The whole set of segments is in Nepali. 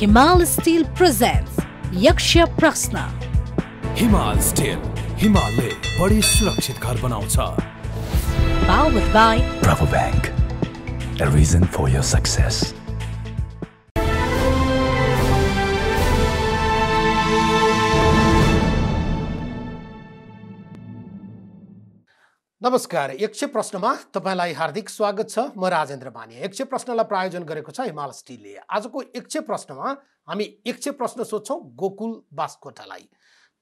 हिमाल स्टिल प्रेजेंट्स यक्ष प्रश्न। हिमाल स्टिल, हिमालले बढी सुरक्षित घर बनाउँछ। Powered by Bravo Bank, a reason for your success. नमस्कार, यक्ष प्रश्नमा तपाईलाई हार्दिक स्वागत छ। म राजेन्द्र मानिया। यक्ष प्रश्नलाई प्रायोजन गरेको छ हिमाल स्टिलले। आजको यक्ष प्रश्नमा हामी यक्ष प्रश्न सोध्छौं गोकुल बास्कोटालाई।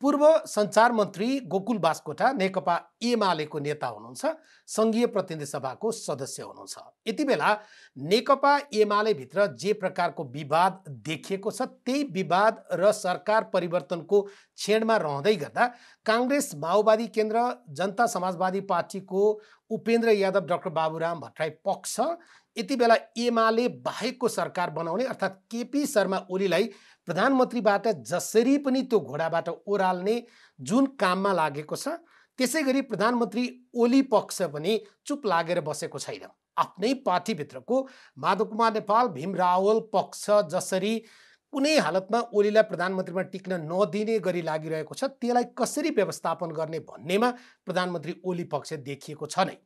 पूर्व सञ्चार मन्त्री गोकुल बास्कोटा नेकपा एमालेको नेता हुनुहुन्छ, संघीय प्रतिनिधि सभाको सदस्य हुनुहुन्छ। यति बेला नेकपा एमाले भित्र जे प्रकारको विवाद देखिएको छ त्यही विवाद र सरकार परिवर्तनको छेडमा रहँदै गर्दा कांग्रेस माओवादी केन्द्र जनता समाजवादी पार्टीको उपेन्द्र यादव डाक्टर बाबुराम भट्टराई पक्ष यति बेला एमाले बाहेकको सरकार बनाउने अर्थात् केपी शर्मा ओलीलाई प्रधानमन्त्रीबाट जसरी पनि त्यो घोडाबाट ओह्राल्ने जुन काममा लागेको छ, त्यसै गरी प्रधानमन्त्री ओली पक्ष पनि चुप लागेर बसेको छैन। आफ्नै पार्टीभित्रको माधव कुमार नेपाल भीम रावल पक्ष जसरी कुनै हालतमा ओलीलाई प्रधानमन्त्रीमा टिक्न नदिने गरी लागिरहेको छ, त्यसलाई कसरी व्यवस्थापन गर्ने भन्नेमा प्रधानमन्त्री ओली पक्ष देखिएको छ नै।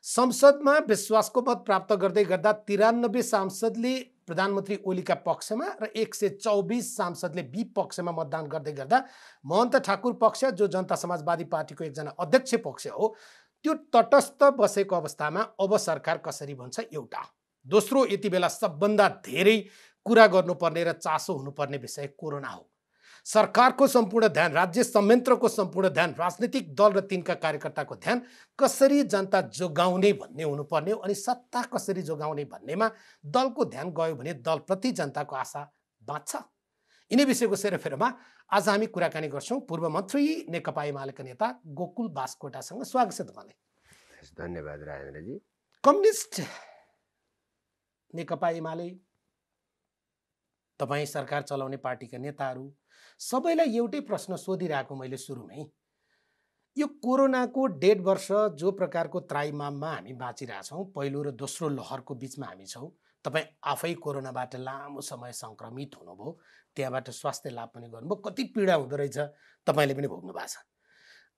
संसदमा विश्वासको मत प्राप्त गर्दै गर्दा 93 सांसदले प्रधानमन्त्री ओलीका पक्षमा र 124 सांसदले विपक्षमा मतदान गर्दै गर्दा महन्त ठाकुर पक्ष, जो जनता समाजवादी पार्टीको एकजना अध्यक्ष पक्ष हो, त्यो तटस्थ बसेको अवस्थामा अब सरकार कसरी बन्छ एउटा। दोस्रो, यति बेला सबभन्दा धेरै कुरा गर्नुपर्ने र चासो हुनुपर्ने विषय कोरोना हो। सरकारको सम्पूर्ण ध्यान, राज्य संयन्त्रको सम्पूर्ण ध्यान, राजनीतिक दल र तिनका कार्यकर्ताको ध्यान कसरी जनता जोगाउने भन्ने हुनुपर्ने हो। अनि सत्ता कसरी जोगाउने भन्नेमा दलको ध्यान गयो भने दलप्रति जनताको आशा बाँच्छ। यिनै विषयको सेरोफेरोमा आज हामी कुराकानी गर्छौं पूर्व मन्त्री नेकपा एमालेका नेता गोकुल बास्कोटासँग। स्वागत छ तपाईँलाई। धन्यवाद राजेन्द्रजी। कम्युनिस्ट नेकपा एमाले, तपाईँ सरकार चलाउने पार्टीका नेताहरू सबैलाई एउटै प्रश्न सोधिरहेको मैले सुरुमै। यो कोरोनाको 1.5 वर्ष जो प्रकारको त्राइमाममा हामी बाँचिरहेछौँ, पहिलो र दोस्रो लहरको बिचमा हामी छौँ। तपाईँ आफै कोरोनाबाट लामो समय सङ्क्रमित हुनुभयो, त्यहाँबाट स्वास्थ्य लाभ पनि गर्नुभयो, कति पीडा हुँदो रहेछ तपाईँले पनि भोग्नु भएको छ।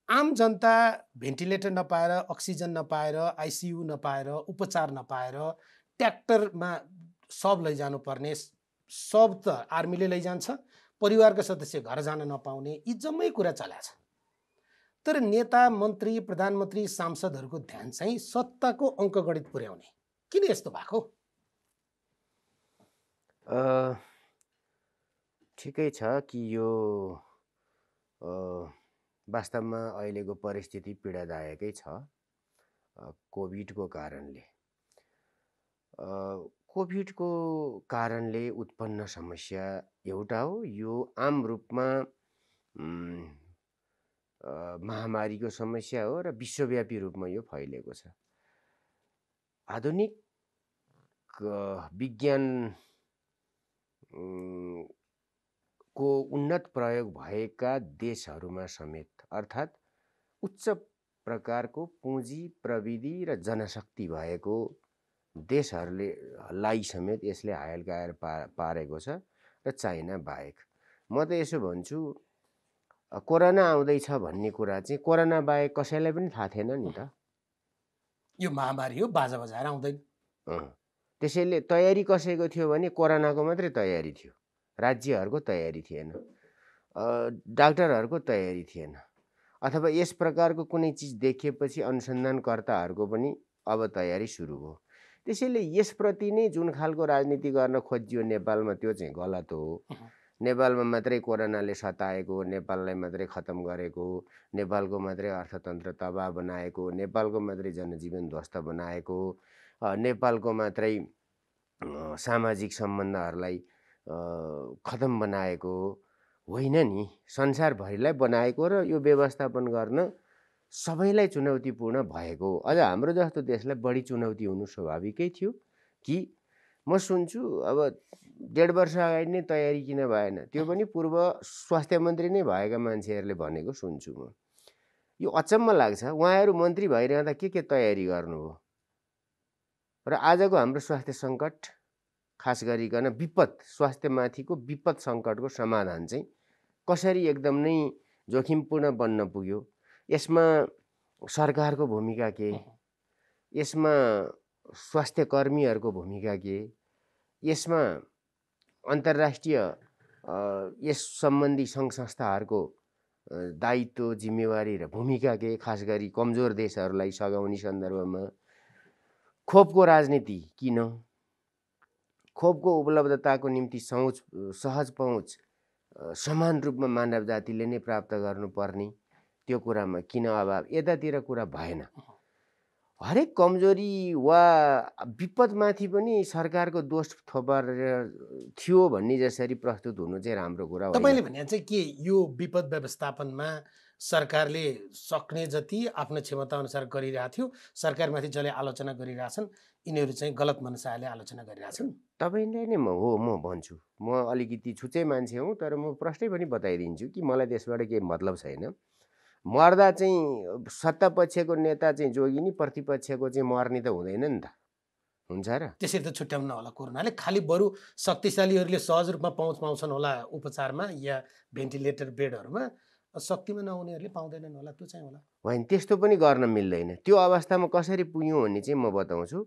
आम जनता भेन्टिलेटर नपाएर, अक्सिजन नपाएर, आइसियु नपाएर, उपचार नपाएर, ट्र्याक्टरमा सब लैजानुपर्ने, सब त आर्मीले लैजान्छ, परिवारका सदस्य घर जान नपाउने, यी जम्मै कुरा चलेको छ। तर नेता, मन्त्री, प्रधानमन्त्री, सांसदहरूको ध्यान चाहिँ सत्ताको अङ्कगणित पुर्याउने। किन यस्तो भएको? ठिकै छ कि यो वास्तवमा अहिलेको परिस्थिति पीडादायकै छ कोभिडको कारणले। कोभिडको कारणले उत्पन्न समस्या एउटा हो। यो आम रूपमा महामारीको समस्या हो र विश्वव्यापी रूपमा यो फैलिएको छ। आधुनिक विज्ञान को उन्नत प्रयोग भएका देशहरूमा समेत, अर्थात् उच्च प्रकारको पुँजी, प्रविधि र जनशक्ति भएको देशहरूलाई समेत यसले हायल पारेको छ, र चाइना बाहेक। म त यसो भन्छु, कोरोना आउँदैछ भन्ने कुरा चाहिँ कोरोना बाहेक कसैलाई पनि थाहा थिएन नि त। यो महामारी हो, बाजा बजाएर आउँदैन। त्यसैले तयारी कसैको थियो भने कोरोनाको मात्रै तयारी थियो, राज्यहरूको तयारी थिएन, डाक्टरहरूको तयारी थिएन, अथवा यस प्रकारको कुनै चिज देखिएपछि अनुसन्धानकर्ताहरूको पनि अब तयारी सुरु भयो। त्यसैले यसप्रति नै जुन खालको राजनीति गर्न खोजियो नेपालमा, त्यो चाहिँ गलत हो। नेपालमा मात्रै कोरोनाले सताएको, नेपाललाई मात्रै खतम गरेको, नेपालको मात्रै अर्थतन्त्र तबाह बनाएको, नेपालको मात्रै जनजीवन ध्वस्त बनाएको, नेपालको मात्रै सामाजिक सम्बन्धहरूलाई खतम बनाएको होइन नि, संसारभरिलाई बनाएको र यो व्यवस्थापन गर्न सबैलाई चुनौतीपूर्ण भएको। अझ हाम्रो जस्तो देशलाई बढी चुनौती हुनु स्वाभाविकै थियो कि म सुन्छु अब 1.5 वर्ष अगाडि नै तयारी किन भएन, त्यो पनि पूर्व स्वास्थ्य मन्त्री नै भएका मान्छेहरूले भनेको सुन्छु म। यो अचम्म लाग्छ, उहाँहरू मन्त्री भइरहँदा के तयारी गर्नुभयो र आजको हाम्रो स्वास्थ्य सङ्कट खास गरिकन विपद स्वास्थ्यमाथिको विपद सङ्कटको समाधान चाहिँ कसरी एकदम नै जोखिमपूर्ण बन्न पुग्यो, यसमा सरकारको भूमिका के, यसमा स्वास्थ्य कर्मीहरूको भूमिका के, यसमा अन्तर्राष्ट्रिय यस सम्बन्धी सङ्घ संस्थाहरूको दायित्व जिम्मेवारी र भूमिका के, खास गरी कमजोर देशहरूलाई सघाउने सन्दर्भमा खोपको राजनीति किन, खोपको उपलब्धताको निम्ति सहज पहुँच समान रूपमा मानव जातिले नै प्राप्त गर्नुपर्ने त्यो कुरामा किन अभाव, यतातिर कुरा भएन। हरेक कमजोरी वा विपदमाथि पनि सरकारको दोष थोपारेर थियो भन्ने जसरी प्रस्तुत हुनु चाहिँ राम्रो कुरा हो। तपाईँले भने चाहिँ के यो विपद व्यवस्थापनमा सरकारले सक्ने जति आफ्नो क्षमता अनुसार गरिरहेको थियो, सरकारमाथि जसले आलोचना गरिरहेछन् यिनीहरू चाहिँ गलत मनसायले आलोचना गरिरहेछन्? तपाईँले नै म भन्छु, म अलिकति छुच्चै मान्छे हुँ, तर म प्रष्टै पनि बताइदिन्छु कि मलाई त्यसबाट केही मतलब छैन। मर्दा चाहिँ सत्ता पक्षको नेता चाहिँ जोगिनी, प्रतिपक्षको चाहिँ मर्ने त हुँदैन नि त, हुन्छ र? त्यसरी त छुट्याउनु होला कोरोनाले, खालि बरु शक्तिशालीहरूले सहज रूपमा पहुँच पाउँछन् होला उपचारमा या भेन्टिलेटर बेडहरूमा, शक्तिमा नहुनेहरूले पाउँदैनन् होला, त्यो चाहिँ होला होइन। त्यस्तो पनि गर्न मिल्दैन। त्यो अवस्थामा कसरी पुग्यौँ भन्ने चाहिँ म बताउँछु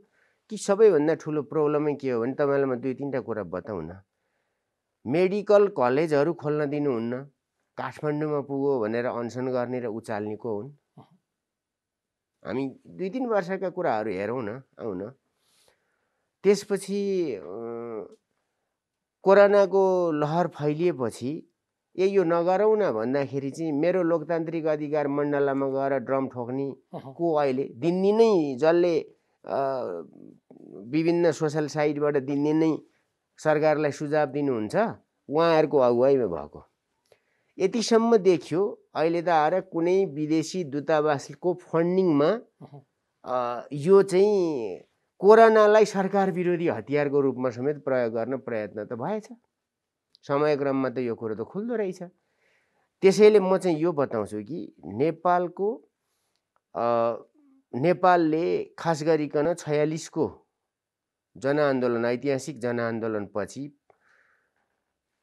कि सबैभन्दा ठुलो प्रब्लमै के हो भने तपाईँलाई म 2-3टा कुरा बताउँ न। मेडिकल कलेजहरू खोल्न दिनुहुन्न, काठमाडौँमा पुगो भनेर अनसन गर्ने र उचाल्ने को हुन्? हामी 2-3 वर्षका कुराहरू हेरौँ न, आउँ न। त्यसपछि कोरोनाको लहर फैलिएपछि यो नगरौँ न भन्दाखेरि चाहिँ मेरो लोकतान्त्रिक अधिकार मण्डलामा गएर ड्रम ठोक्ने को अहिले दिनदिनै जसले विभिन्न सोसल साइटबाट दिनदिनै सरकारलाई सुझाव दिनुहुन्छ उहाँहरूको अगुवाईमा भएको। यतिसम्म देखियो अहिले त आएर कुनै विदेशी दूतावासको फन्डिङमा यो चाहिँ कोरोनालाई सरकार विरोधी हतियारको रूपमा समेत प्रयोग गर्न प्रयत्न त भएछ। समयक्रममा त यो कुरो त खुल्दो रहेछ। त्यसैले म चाहिँ यो बताउँछु कि नेपालले खास गरिकन 46 को जनआन्दोलन, ऐतिहासिक जनआन्दोलन पछि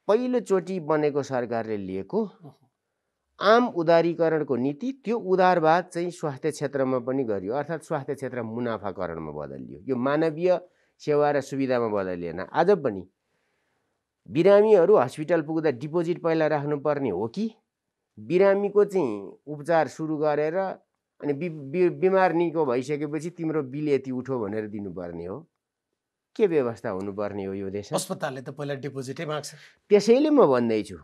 पहिलोचोटि बनेको सरकारले लिएको आम उदारीकरणको नीति, त्यो उदारवाद चाहिँ स्वास्थ्य क्षेत्रमा पनि गरियो, अर्थात् स्वास्थ्य क्षेत्र मुनाफाकरणमा बदलियो। यो मानवीय सेवा र सुविधामा बदलिएन। आज पनि बिरामीहरू हस्पिटल पुग्दा डिपोजिट पहिला राख्नुपर्ने हो कि बिरामीको चाहिँ उपचार सुरु गरेर अनि बिमार निको भइसकेपछि तिम्रो बिल यति उठो भनेर दिनुपर्ने हो? के व्यवस्था हुनुपर्ने हो यो देशमा? अस्पतालले त पहिला डिपोजिटै माग्छ। त्यसैले म भन्दैछु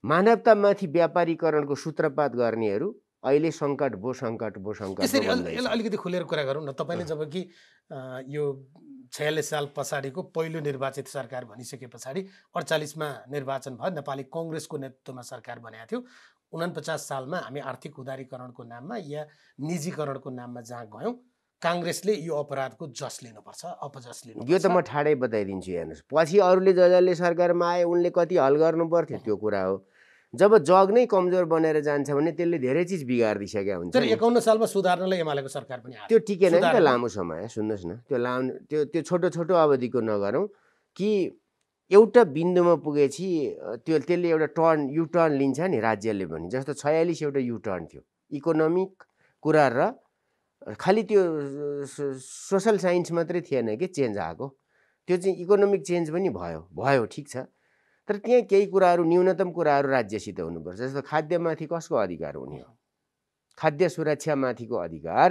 मानवतामाथि व्यापारीकरणको सूत्रपात गर्नेहरू अहिले सङ्कट भो यसरी यसलाई अलिकति खुलेर कुरा गरौँ न। तपाईँले जब कि यो 46 साल पछाडिको पहिलो निर्वाचित सरकार भनिसके पछाडि 48मा निर्वाचन भयो, नेपाली कङ्ग्रेसको नेतृत्वमा सरकार बनेको थियो। 49 सालमा हामी आर्थिक उदारीकरणको नाममा या निजीकरणको नाममा जहाँ गयौँ, काङ्ग्रेसले यो अपराधको जस लिनुपर्छ, अपजस लिनुपर्छ। यो त म ठाडै बताइदिन्छु। हेर्नुहोस्, पछि अरूले जसले सरकारमा आए उनले कति हल गर्नु पर्थ्यो त्यो कुरा हो। जब जग नै कमजोर बनेर जान्छ भने त्यसले धेरै चिज बिगारिदिसकेका हुन्छ। तर 51 सालमा सुधार्नलाई एमालेको सरकार पनि आयो। त्यो टिकेन नि त, लामो समय। सुन्नुहोस् न, त्यो छोटो छोटो अवधिको नगरौँ कि एउटा बिन्दुमा पुगेपछि त्यसले एउटा युटर्न लिन्छ नि राज्यले पनि। जस्तो 46 एउटा युटर्न थियो, इकोनोमिक कुरा र खालि त्यो सोसल साइन्स मात्रै थिएन कि चेन्ज आएको, त्यो चाहिँ इकोनोमिक चेन्ज पनि भयो ठिक छ। तर त्यहाँ केही कुराहरू, न्यूनतम कुराहरू राज्यसित हुनुपर्छ। जस्तो खाद्यमाथि कसको अधिकार हुने हो? खाद्य सुरक्षामाथिको अधिकार।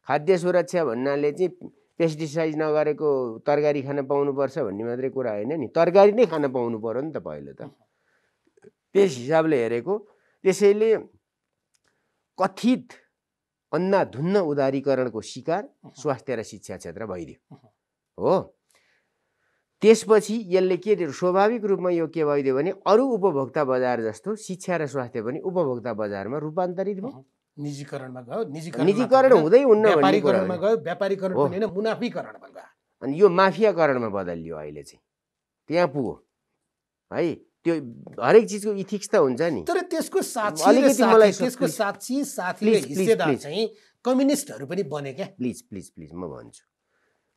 खाद्य सुरक्षा भन्नाले चाहिँ पेस्टिसाइड नगरेको तरकारी खान पाउनुपर्छ भन्ने मात्रै कुरा होइन नि, तरकारी नै खान पाउनु पर्यो नि त पहिलो त, त्यस हिसाबले हेरेको। त्यसैले कथित अन्धाधुन्ध उदारीकरणको शिकार स्वास्थ्य र शिक्षा क्षेत्र भइदियो हो। त्यसपछि यसले के स्वाभाविक रूपमा यो के भइदियो भने अरू उपभोक्ता बजार जस्तो शिक्षा र स्वास्थ्य पनि उपभोक्ता बजारमा रूपान्तरित भयो। निजीकरणमा गयो, निजीकरण हुँदै हुन्न भन्ने कुरा व्यापारीकरणमा गयो, व्यापारीकरण पनि हैन, मुनाफीकरणमा गयो। अनि यो माफियाकरणमा बदलियो अहिले चाहिँ, त्यहाँ पुग्यो है। त्यो हरेक चिजको इथिक्स त हुन्छ नि। तर त्यसको साक्षी अलिकति साथीले हिस्सेदार चाहिँ कम्युनिस्टहरू पनि बने क्या। प्लिज म भन्छु,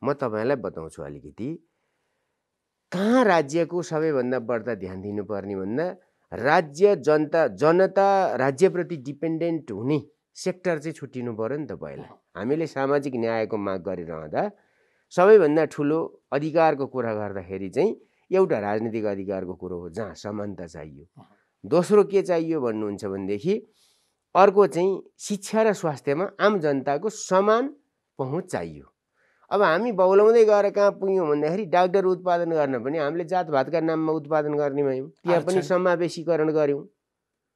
म तपाईँलाई बताउँछु अलिकति। कहाँ राज्यको सबैभन्दा बढ्ता ध्यान दिनुपर्ने भन्दा राज्य जनता राज्यप्रति डिपेन्डेन्ट हुने सेक्टर चाहिँ छुट्टिनु पर्यो नि त। पहिला हामीले सामाजिक न्यायको माग गरिरहँदा सबैभन्दा ठुलो अधिकारको कुरा गर्दाखेरि चाहिँ एउटा राजनीतिक अधिकारको कुरो हो जहाँ समानता चाहियो। दोस्रो के चाहियो भन्नुहुन्छ भनेदेखि अर्को चाहिँ शिक्षा र स्वास्थ्यमा आम जनताको समान पहुँच चाहियो। अब हामी बौलाउँदै गएर कहाँ पुग्यौँ भन्दाखेरि डाक्टर उत्पादन गर्न पनि हामीले जातभातका नाममा उत्पादन गर्ने भयौँ। त्यहाँ पनि समावेशीकरण गऱ्यौँ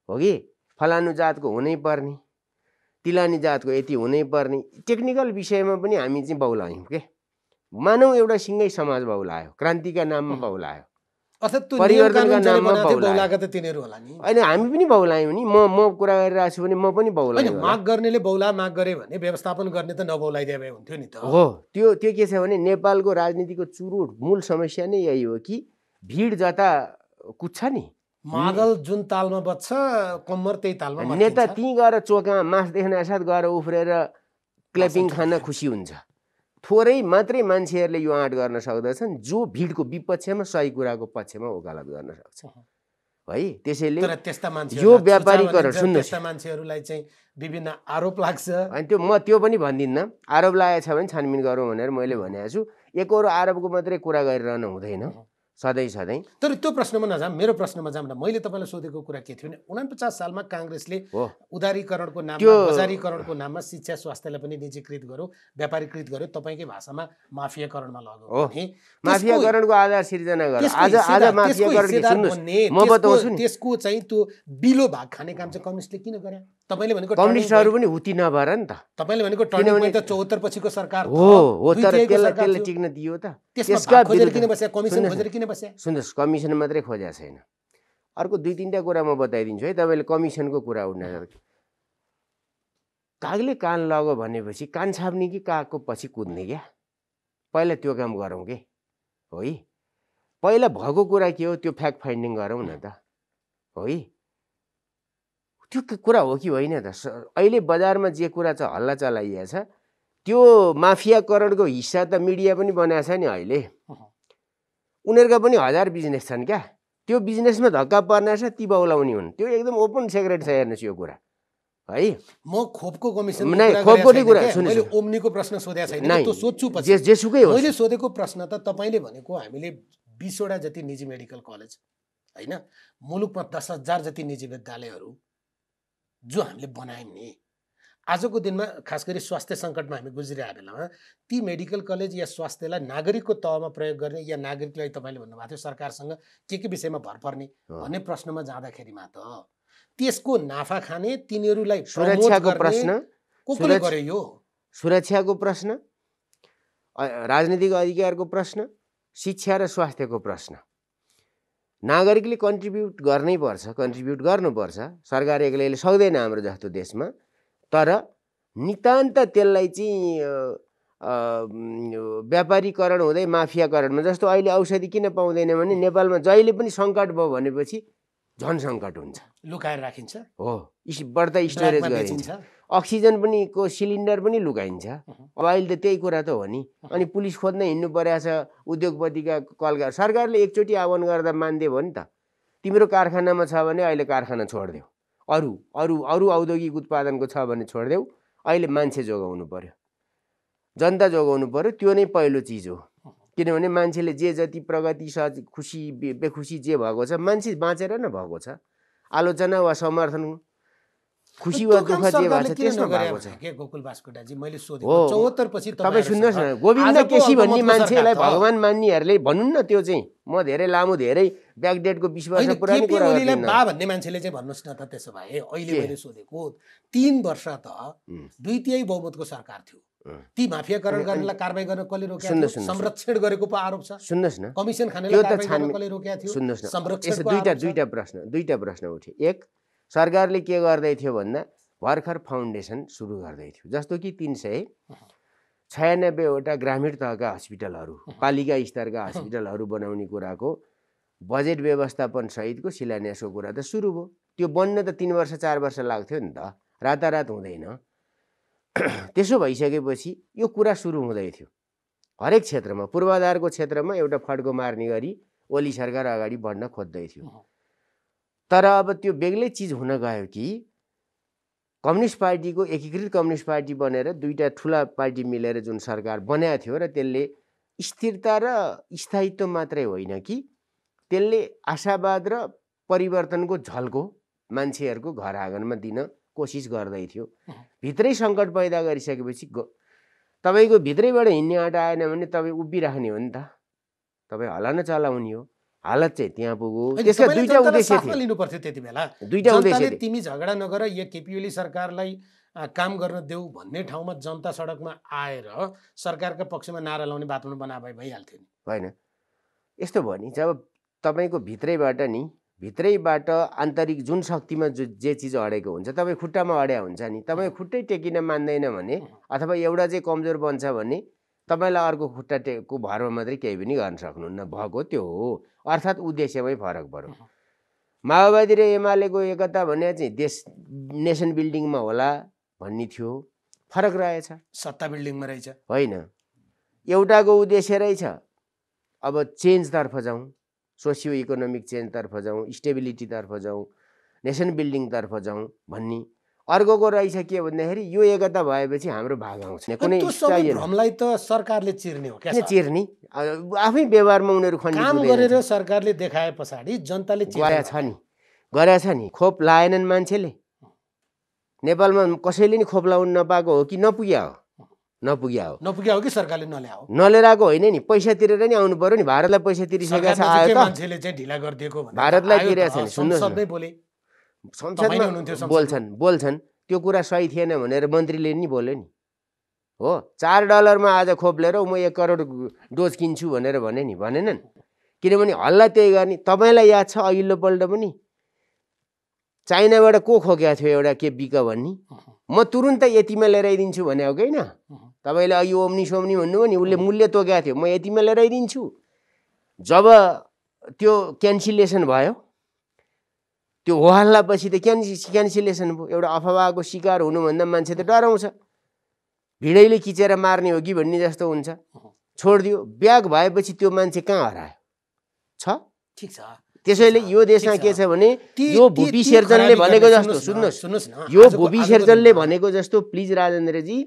हो कि फलानु जातको हुनै पर्ने, तिलानी जातको यति हुनै पर्ने, टेक्निकल विषयमा पनि हामी चाहिँ बौलायौँ के। मानौँ एउटा सिँगै समाज बौलायो, क्रान्तिका नाममा बौलायो, परिवर्तनका नाममा बौलाएको त तिनीहरू होला नि। होइन हामी पनि बौलायौँ नि। म कुरा गरिरहेको छु भने म पनि बौलाएँ। माग गर्नेले माग गरे भने व्यवस्थापन गर्ने त नबौलाइदिए भए हुन्थ्यो नि त। हो त्यो के छ भने नेपालको राजनीतिको चुरोट मूल समस्या नै यही हो कि भिड जता कुद्छ नि, मादल जुन तालमा बज्छ कम्मर त्यही तालमा बज्छ। नेता त्यहीँ गएर चोकमा मास देख्न साथ गएर उफ्रेर क्ल्यापिङ खान खुसी हुन्छ। थोरै मात्रै मान्छेहरूले यो आँट गर्न सक्दछन् जो भिडको विपक्षमा सही कुराको पक्षमा वकालत गर्न सक्छ है। त्यसैले यो व्यापारीकरण सुन्नुहोस्, मान्छेहरूलाई चाहिँ विभिन्न आरोप लाग्छ। अनि त्यो पनि भन्दिनँ, आरोप लागेको छ भने छानबिन गरौँ भनेर मैले भनेको छु। एकरो आरोपको मात्रै कुरा गरिरहनु हुँदैन सधैँ। तर त्यो प्रश्नमा नजाम, मेरो प्रश्नमा जाम न। मैले तपाईँलाई सोधेको कुरा के थियो भने 49 सालमा काङ्ग्रेसले उदारीकरणको नाममा, बजारीकरणको नाममा शिक्षा स्वास्थ्यलाई पनि निजीकृत गर्यो, व्यापारीकृत गर्यो, तपाईँकै भाषामा माफियाकरणमा लग्यो। माफियाकरणको आधार सिर्जना गर्यो। आज माफियाकरण सुन्नुहोस्, म बताउँछु नि। त्यसको चाहिँ त्यो बिलो भाग खाने काम चाहिँ कम्युनिस्टले किन गरे? तपाईँले भनेको कम्युनिस्टहरू पनि हुती नभएर नि त। तपाईँले भनेको टर्निङ पोइन्ट त 74 पछिको सरकार हो, तर त्यसलाई टिक्न दियो त। त्यसका किन बस्या, कमिसन खोजेर किन बस्या? सुन्नुहोस्, कमिसन मात्रै खोजेको छैन, अर्को 2-3टा कुरा म बताइदिन्छु है। तपाईँले कमिसनको कुरा उठ्न कागले कान लग्यो भनेपछि कान छाप्ने कि कागको पछि कुद्ने क्या? पहिला त्यो काम गरौँ के हो है। पहिला भएको कुरा के हो त्यो फ्याक्ट फाइन्डिङ गरौँ न त हो है। त्यो कुरा हो कि होइन त? अहिले बजारमा जे कुरा छ हल्ला चलाइएको छ त्यो माफियाकरणको हिस्सा त मिडिया पनि बनाएको छ नि अहिले। उनीहरूका पनि 1000 बिजनेस छन् क्या। त्यो बिजनेसमा धक्का पर्ने छ ती बौलाउने हुन्। त्यो एकदम ओपन सेक्रेट छ, हेर्नुहोस् यो कुरा है। म खोपको कमिसन खोपको कुरा मैले ओम्नीको प्रश्न सोधेको छैन, त्यो सोध्छु पछि। जेसुकै हो, मैले सोधेको प्रश्न त तपाईँले भनेको हामीले 20 वटा जति निजी मेडिकल कलेज होइन, मुलुकमा 10,000 जति निजी विद्यालयहरू जो हामीले बनायौँ नि। आजको दिनमा खास गरी स्वास्थ्य सङ्कटमा हामी गुज्रिरहेको बेलामा ती मेडिकल कलेज या स्वास्थ्यलाई नागरिकको तहमा प्रयोग गर्ने या नागरिकलाई तपाईँले भन्नुभएको थियो सरकारसँग के विषयमा भर पर्ने भन्ने प्रश्नमा जाँदाखेरिमा त त्यसको नाफा खाने तिनीहरूलाई सुरक्षाको प्रश्न कसले गर्यो? यो सुरक्षाको प्रश्न, राजनीतिक अधिकारको प्रश्न, शिक्षा र स्वास्थ्यको प्रश्न नागरिकले कन्ट्रिब्युट गर्नै पर्छ, कन्ट्रिब्युट गर्नुपर्छ। सरकार एक्लैले सक्दैन हाम्रो जस्तो देशमा। तर नितान्त त्यसलाई चाहिँ व्यापारीकरण हुँदै माफियाकरणमा, जस्तो अहिले औषधि किन पाउँदैन भने नेपालमा जहिले पनि सङ्कट भयो भनेपछि झन् सङ्कट हुन्छ, लुकाएर राखिन्छ। हो, बढ्ता स्टोरेज गरिन्छ, अक्सिजन पनि को सिलिन्डर पनि लुकाइन्छ। अब अहिले त त्यही कुरा त हो नि। अनि पुलिस खोज्न हिँड्नु परेको छ, उद्योगपतिका कलगा सरकारले एकचोटि आह्वान गर्दा मान्दियो भयो नि त। तिम्रो कारखानामा छ भने अहिले कारखाना छोडिदेऊ, अरू औद्योगिक उत्पादनको छ भने छोडिदेऊ, अहिले मान्छे जोगाउनु पर्यो, जनता जोगाउनु पर्यो। त्यो नै पहिलो चिज हो। किनभने मान्छेले जे जति प्रगति खुसी बेखुसी जे भएको छ मान्छे बाँचेर नै भएको छ। आलोचना वा समर्थन, खुसी वा दुःख जे भएको छ त्यसमा भएको छ के? गोकुल बास्कोटाजी मैले सोधेको 74 पछि तपाईँ सुन्नुहोस् न, गोविन्द केसी भन्ने मान्छेलाई भगवान मान्नेहरूले भन्नु न, त्यो चाहिँ म धेरै लामो धेरै ब्याकडेटको 20 वर्ष पुरानो कुरा गर्दिन। बा भन्ने मान्छेले चाहिँ भन्नुहोस् न त, त्यसो भए अहिले मैले सोधेको 3 वर्ष त 2/3 बहुमतको सरकार थियो, ती माफियाकरण गर्नलाई कारबाही गर्न कसले रोकेको थियो? संरक्षण गरेको पो आरोप छ। सुन्नुहोस् न, कमिसन खानेलाई कारबाही गर्न कसले रोकेको थियो? सुन्नुहोस् न, संरक्षणको दुईटा प्रश्न उठे। एक, सरकारले के गर्दै थियो भन्दा भर्खर फाउन्डेसन सुरु गर्दै थियो, जस्तो कि 396 वटा ग्रामीण तहका हस्पिटलहरू, पालिका स्तरका हस्पिटलहरू बनाउने कुराको बजेट व्यवस्थापन सहितको शिलान्यासको कुरा त सुरु भयो। त्यो बन्न त 3 वर्ष 4 वर्ष लाग्थ्यो नि त, रातारात हुँदैन। त्यसो भइसकेपछि यो कुरा सुरु हुँदै थियो। हरेक क्षेत्रमा पूर्वाधारको क्षेत्रमा एउटा फड्को मार्ने गरी ओली सरकार अगाडि बढ्न खोज्दै थियो। तर अब त्यो बेग्लै चिज हुन गयो कि कम्युनिस्ट पार्टीको एकीकृत कम्युनिस्ट पार्टी बनेर दुईटा ठुला पार्टी मिलेर जुन सरकार बनाएको थियो र त्यसले स्थिरता र स्थायित्व मात्रै होइन कि त्यसले आशावाद र परिवर्तनको झल्को मान्छेहरूको घर आँगनमा दिन कोसिस गर्दै थियो। भित्रै सङ्कट पैदा गरिसकेपछि तपाईँको भित्रैबाट हिँड्ने आँटा आएन भने तपाईँ उभिराख्ने हो नि त, तपाईँ हल्ला न चलाउने हो। हालत चाहिँ त्यहाँ पुग्यो। त्यसका दुईटा उद्देश्य थिए, लिनु पर्थ्यो त्यति बेला। दुईटा उद्देश्य थिए। तिमी झगडा नगर, यो केपी ओली सरकारलाई काम गर्न देऊ भन्ने ठाउँमा जनता सडकमा आएर सरकारका पक्षमा नारा लाउने वातावरण बनाए भइहाल्थ्यो नि, होइन? यस्तो भयो नि, जब तपाईँको भित्रैबाट आन्तरिक जुन शक्तिमा जे चिज अडेको हुन्छ, तपाईँ खुट्टामा अड्या हुन्छ नि, तपाईँ खुट्टै टेकिन मान्दैन भने अथवा एउटा चाहिँ कमजोर बन्छ भने तपाईँलाई अर्को खुट्टाको भरमा मात्रै केही पनि गर्न सक्नुहुन्न भएको त्यो हो। अर्थात् उद्देश्यमै फरक पर्यो। माओवादी र एमालेको एकता भने चाहिँ देश नेसन बिल्डिङमा होला भन्ने थियो, फरक रहेछ, सत्ता बिल्डिङमा रहेछ, होइन? एउटाको उद्देश्य रहेछ अब चेन्जतर्फ जाउँ, सोसियो इकोनोमिक चेन्जतर्फ जाउँ, स्टेबिलिटीतर्फ जाउँ, नेसन बिल्डिङतर्फ जाउँ भन्ने। अर्कोको रहेछ के भन्दाखेरि यो एकता भएपछि हाम्रो भाग आउँछ, कुनै चाहिएन। भ्रमलाई त सरकारले चिर्ने हो क्या, चिर्ने आफै व्यवहारमा उनीहरू काम गरेर सरकारले देखाए पछाडि जनताले गरेछ नि। खोप लाएनन् मान्छेले। नेपालमा कसैले नि खोप लाउन नपाएको हो कि नपुग्या हो कि सरकारले नल्याएर आएको होइन नि, पैसा तिरेर नि आउनु पर्यो नि। भारतलाई पैसा तिरिसकेको छ, आयो त, मान्छेले चाहिँ ढिला गरिदिएको भारतलाई तिरेको छ नि। सुन्नुहोस् न, संसदमा बोल्छन् त्यो कुरा सही थिएन भनेर मन्त्रीले नि बोल्यो नि, हो। $4 आज खोप लिएर म 1 करोड डोज किन्छु भनेर भनेनन्। किनभने हल्ला त्यही गर्ने। तपाईँलाई याद छ अघिल्लो पल्ट पनि चाइनाबाट को खोकेको थियो एउटा के बिका भन्ने, म तुरुन्त यतिमा लिएर आइदिन्छु भने हो कि होइन? तपाईँले अघि ओम्नी सोम्नी भन्नुभयो नि, उसले मूल्य तोकेको थियो, म यतिमा लिएर आइदिन्छु। जब त्यो क्यान्सिलेसन भयो, त्यो हो हल्लापछि त क्यान्सिलेसन भयो। एउटा अफवाहको शिकार हुनुभन्दा मान्छे त डराउँछ, भिडैले खिचेर मार्ने हो कि भन्ने जस्तो हुन्छ। छोडिदियो, ब्याग भएपछि त्यो मान्छे कहाँ हरायो छ? ठिक छ। त्यसैले यो देशमा के छ भने यो भूपी शेरचनले भनेको जस्तो, सुन्नुहोस् न, यो भूपी शेरचनले भनेको जस्तो प्लिज राजेन्द्रजी,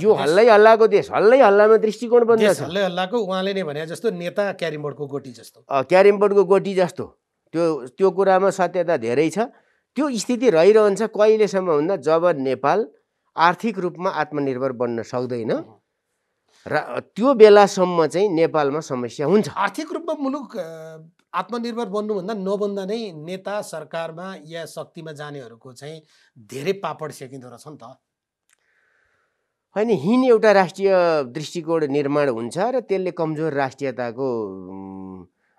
यो हल्लाको देश, हल्लामा दृष्टिकोण बन्द छ। हल्लाको उहाँले नै भने जस्तो नेता क्यारिमबोर्डको गोटी जस्तो त्यो कुरामा सत्यता धेरै छ। त्यो स्थिति रहिरहन्छ कहिलेसम्म भन्दा जब नेपाल आर्थिक रूपमा आत्मनिर्भर बन्न सक्दैन र त्यो बेलासम्म चाहिँ नेपालमा समस्या हुन्छ। आर्थिक रूपमा मुलुक आत्मनिर्भर बन्नुभन्दा नबन्दा नै नेता सरकारमा या शक्तिमा जानेहरूको चाहिँ धेरै पापड सेकिँदो रहेछ नि त, होइन? एउटा राष्ट्रिय दृष्टिकोण निर्माण हुन्छ र त्यसले कमजोर राष्ट्रियताको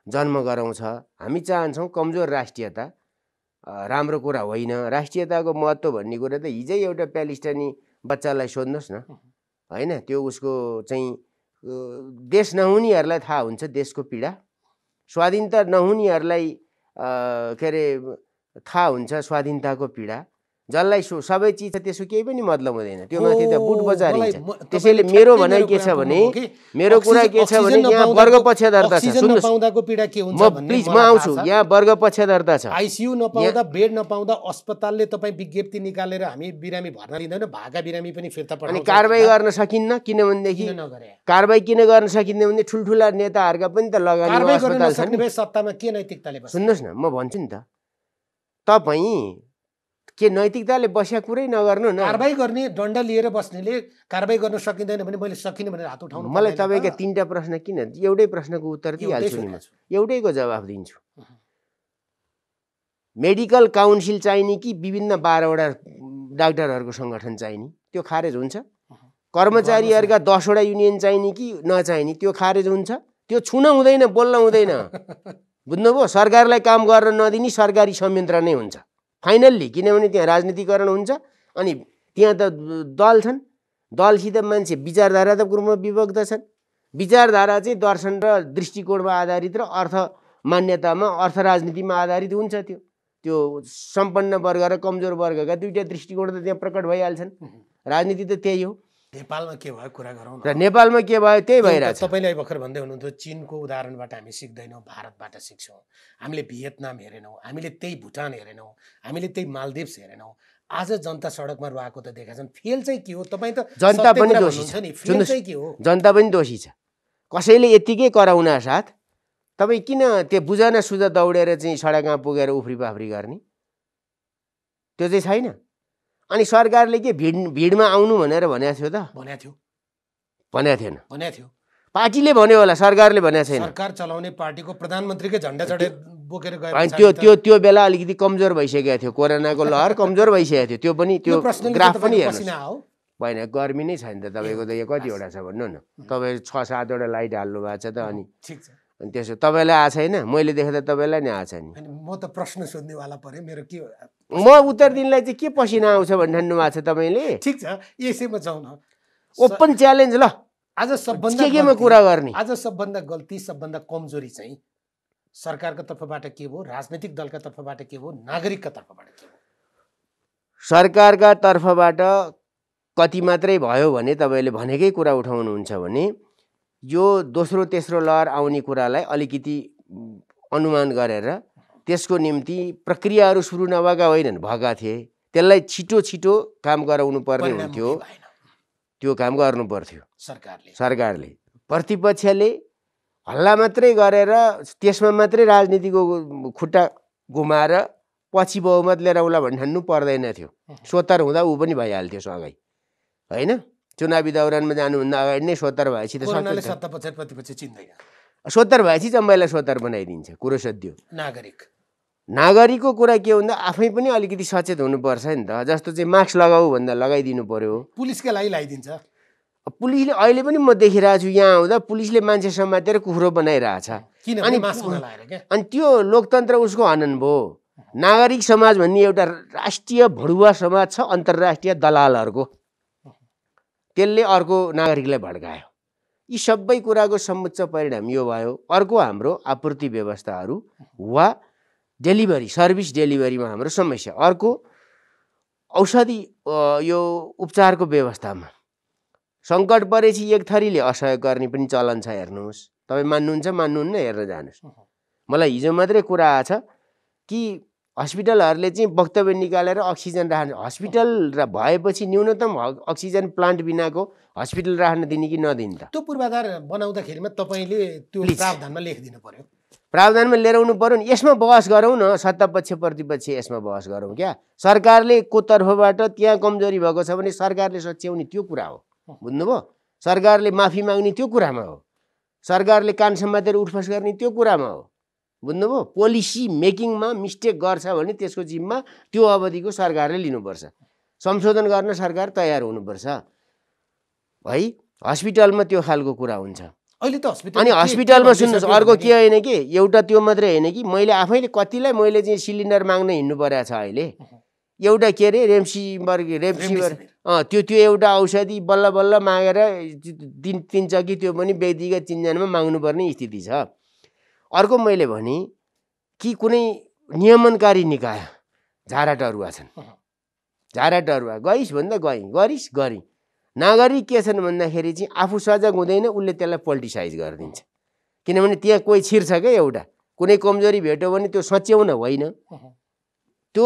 जन्म गराउँछ। हामी चाहन्छौँ कमजोर राष्ट्रियता राम्रो कुरा होइन। राष्ट्रियताको महत्त्व भन्ने कुरा त हिजै एउटा प्यालेस्टाइनी बच्चालाई सोध्नुहोस् न, होइन? त्यो उसको चाहिँ देश नहुनेहरूलाई थाहा हुन्छ देशको पीडा, स्वाधीनता नहुनेहरूलाई के अरे थाहा हुन्छ स्वाधीनताको पीडा। जसलाई सबै चिज छ त्यसको केही पनि मतलब हुँदैन, त्यो माथि त बुट बजारिन्छ। त्यसैले मेरो भनाइ के छ भने, मेरो कुरा के छ भने यहाँ वर्ग पक्षधरता छ। सुन्नुहोस्, प्लिज म आउँछु, यहाँ वर्ग पक्षधरता छ। आइसियु नपाउँदा, बेड नपाउँदा अस्पतालले तपाईँ विज्ञप्ति निकालेर हामी बिरामी भर्ना लिँदैन, भागा बिरामी पनि फिर्ता पठाउँछ। अनि कारबाही गर्न सकिन्न, किनभनेदेखि कारबाही किन गर्न सकिन्न भने ठुल्ठुला नेताहरूका पनि त लगानी अस्पताल छ नि। सत्तामा के नैतिकताले बस्छ? सुन्नुहोस् न, म भन्छु नि त, तपाईँ के नैतिकताले बस्या कुरै नगर्नु न। कारबाही गर्ने डन्डा लिएर बस्नेले कारबाही गर्न सकिँदैन भने मैले सकिनँ भनेर हात उठाउनु। मलाई तपाईँका 3टा प्रश्न किन, एउटै प्रश्नको उत्तर दिइहाल्छु नि, म एउटैको जवाफ दिन्छु। मेडिकल काउन्सिल चाहिने कि विभिन्न 12वटा डाक्टरहरूको सङ्गठन चाहिने, त्यो खारेज हुन्छ? कर्मचारीहरूका 10वटा युनियन चाहिने कि नचाहिने, त्यो खारेज हुन्छ? त्यो छुन हुँदैन, बोल्न हुँदैन, बुझ्नुभयो? सरकारलाई काम गर्न नदिने सरकारी संयन्त्र नै हुन्छ फाइनल्ली, किनभने त्यहाँ राजनीतिकरण हुन्छ। अनि त्यहाँ त दल छन्, दलसित मान्छे विचारधारात्मक रूपमा विभक्त छन्। विचारधारा चाहिँ दर्शन र दृष्टिकोणमा आधारित र अर्थ मान्यतामा, अर्थ राजनीतिमा आधारित हुन्छ। त्यो सम्पन्न वर्ग र कमजोर वर्गका दुईटा दृष्टिकोण त त्यहाँ प्रकट भइहाल्छन्। राजनीति त त्यही हो। नेपालमा के भयो कुरा गरौँ र नेपालमा के भयो त्यही भइरहेछ। तपाईँले भर्खर भन्दै हुनुहुन्थ्यो चीनको उदाहरणबाट हामी सिक्दैनौँ, भारतबाट सिक्छौँ। हामीले भियतनाम हेरेनौँ, हामीले त्यही भुटान हेरेनौँ, हामीले त्यही मालदिप्स हेरेनौँ। आज जनता सडकमा रहेको त देखा छन्। फेल चाहिँ के हो? तपाईँ त जनता पनि दोषी छ नि, फेल चाहिँ के हो? जनता पनि दोषी छ। कसैले यतिकै कराउन साथ तपाईँ किन त्यो बुझाना सुझा दौडेर चाहिँ सडकमा पुगेर उफ्री पाफ्री गर्ने? त्यो चाहिँ छैन। अनि सरकारले के भिडमा आउनु भनेर भनेको थियो त? भनेको थिएन। पार्टीले भन्यो होला, सरकारले भनेको छैन। सरकार चलाउने पार्टीको प्रधानमन्त्रीकै झन्डा चढे बोकेर गए। त्यो बेला अलिकति कमजोर भइसकेको थियो, कोरोनाको लहर कमजोर भइसकेको थियो। त्यो पनि त्यो ग्राफ पनि हेर्नु भएन। गर्मी नै छैन त तपाईँको त यो कतिवटा छ भन्नु न? तपाईँ 6-7वटा लाइट हाल्नु भएको छ त। अनि ठिक छ, अनि त्यसो तपाईँलाई आएको छैन? मैले देखेँ त तपाईँलाई नै आएको छ नि। म त प्रश्न सोध्नेवाला पऱ्यो, मेरो के हो? म उत्तर दिनलाई चाहिँ के पसिना आउँछ भन्ने ठान्नु भएको छ तपाईँले? ठिक छ, यसैमा जाउँ न। ओपन च्यालेन्ज ल। आज सबभन्दा केमा कुरा गर्ने? आज सबभन्दा गल्ती, सबभन्दा कमजोरी चाहिँ सरकारको तर्फबाट के भयो, राजनीतिक दलका तर्फबाट के भयो, नागरिकका तर्फबाट के भयो? सरकारका तर्फबाट कति मात्रै भयो भने तपाईँले भनेकै कुरा उठाउनुहुन्छ भने यो दोस्रो तेस्रो लहर आउने कुरालाई अलिकति अनुमान गरेर त्यसको निम्ति प्रक्रियाहरू सुरु नभएका होइनन्, भएका थिए। त्यसलाई छिटो छिटो काम गराउनु पर्ने हुन्थ्यो, त्यो काम गर्नु पर्थ्यो सरकारले। प्रतिपक्षले हल्ला मात्रै गरेर त्यसमा मात्रै राजनीतिको खुट्टा घुमाएर पछि बहुमत लिएर आउला भन्ने ठान्नु पर्दैन थियो। स्वतर हुँदा ऊ पनि भइहाल्थ्यो सँगै, होइन? चुनावी दौरानमा जानुभन्दा अगाडि नै स्वतर भएपछि त स्वतर भएपछि जम्मैलाई स्वतर बनाइदिन्छ, कुरो सध्यो। नागरिकको कुरा के भन्दा आफै पनि अलिकति सचेत हुनुपर्छ नि त। जस्तो चाहिँ मास्क लगाऊ भन्दा लगाइदिनु पर्यो। पुलिसकै लागि लगाइदिन्छ। पुलिसले अहिले पनि म देखिरहेको छु यहाँ आउँदा पुलिसले मान्छे समातेर कुखुरो बनाइरहेछ। अनि त्यो लोकतन्त्र उसको हनन भयो। नागरिक समाज भन्ने एउटा राष्ट्रिय भडुवा समाज छ, अन्तर्राष्ट्रिय दलालहरूको। त्यसले अर्को नागरिकलाई भड्कायो। यी सबै कुराको समुच्च परिणाम यो भयो। अर्को हाम्रो आपूर्ति व्यवस्थाहरू वा डेलिभरी, सर्भिस डेलिभरीमा हाम्रो समस्या। अर्को औषधि यो उपचारको व्यवस्थामा सङ्कट परेपछि एक थरीले असहयोग गर्ने पनि चलन छ। हेर्नुहोस्, तपाईँ मान्नुहुन्छ मान्नुहुन्न हेर्न जानुहोस्। मलाई हिजो मात्रै कुरा आएछ कि हस्पिटलहरूले चाहिँ वक्तव्य निकालेर अक्सिजन राख्ने, हस्पिटल भएपछि न्यूनतम अक्सिजन प्लान्ट बिनाको हस्पिटल राख्न दिने कि नदिने त? त्यो पूर्वाधार बनाउँदाखेरिमा तपाईँले त्यो प्रावधानमा लेखिदिनु पर्यो। प्रावधानमा लिएर आउनु पर्यो नि। यसमा बहस गरौँ न, सत्तापक्ष प्रतिपक्ष यसमा बहस गरौँ क्या। सरकारले को तर्फबाट त्यहाँ कमजोरी भएको छ भने सरकारले सच्याउने त्यो कुरा हो, बुझ्नुभयो? सरकारले माफी माग्ने त्यो कुरामा हो, सरकारले कान समातेर उठफस गर्ने त्यो कुरामा हो, बुझ्नुभयो? पोलिसी मेकिङमा मिस्टेक गर्छ भने त्यसको जिम्मा त्यो अवधिको सरकारले लिनुपर्छ। संशोधन गर्न सरकार तयार हुनुपर्छ है। हस्पिटलमा त्यो खालको कुरा हुन्छ अहिले त। अनि हस्पिटलमा सुन्नुहोस्, अर्को के होइन कि एउटा त्यो मात्रै होइन कि मैले आफैले कतिलाई मैले चाहिँ सिलिन्डर माग्न हिँड्नु परेको छ अहिले। एउटा के अरे रेमसिभिर त्यो एउटा औषधि बल्ल बल्ल मागेर तिन चक्की त्यो पनि व्यक्तिगत चिन्जानमा माग्नुपर्ने स्थिति छ। अर्को मैले भने कि कुनै नियमनकारी निकाय झारा टरुवा छन्, झारा टरुवा गइस् भन्दा गरिस् गरी। नागरिक के छन् भन्दाखेरि चाहिँ आफू सजग हुँदैन, उसले त्यसलाई पोलिटिसाइज गरिदिन्छ। किनभने त्यहाँ कोही छिर्छ क्या, एउटा कुनै कमजोरी भेट्यो भने त्यो सच्याउन होइन, त्यो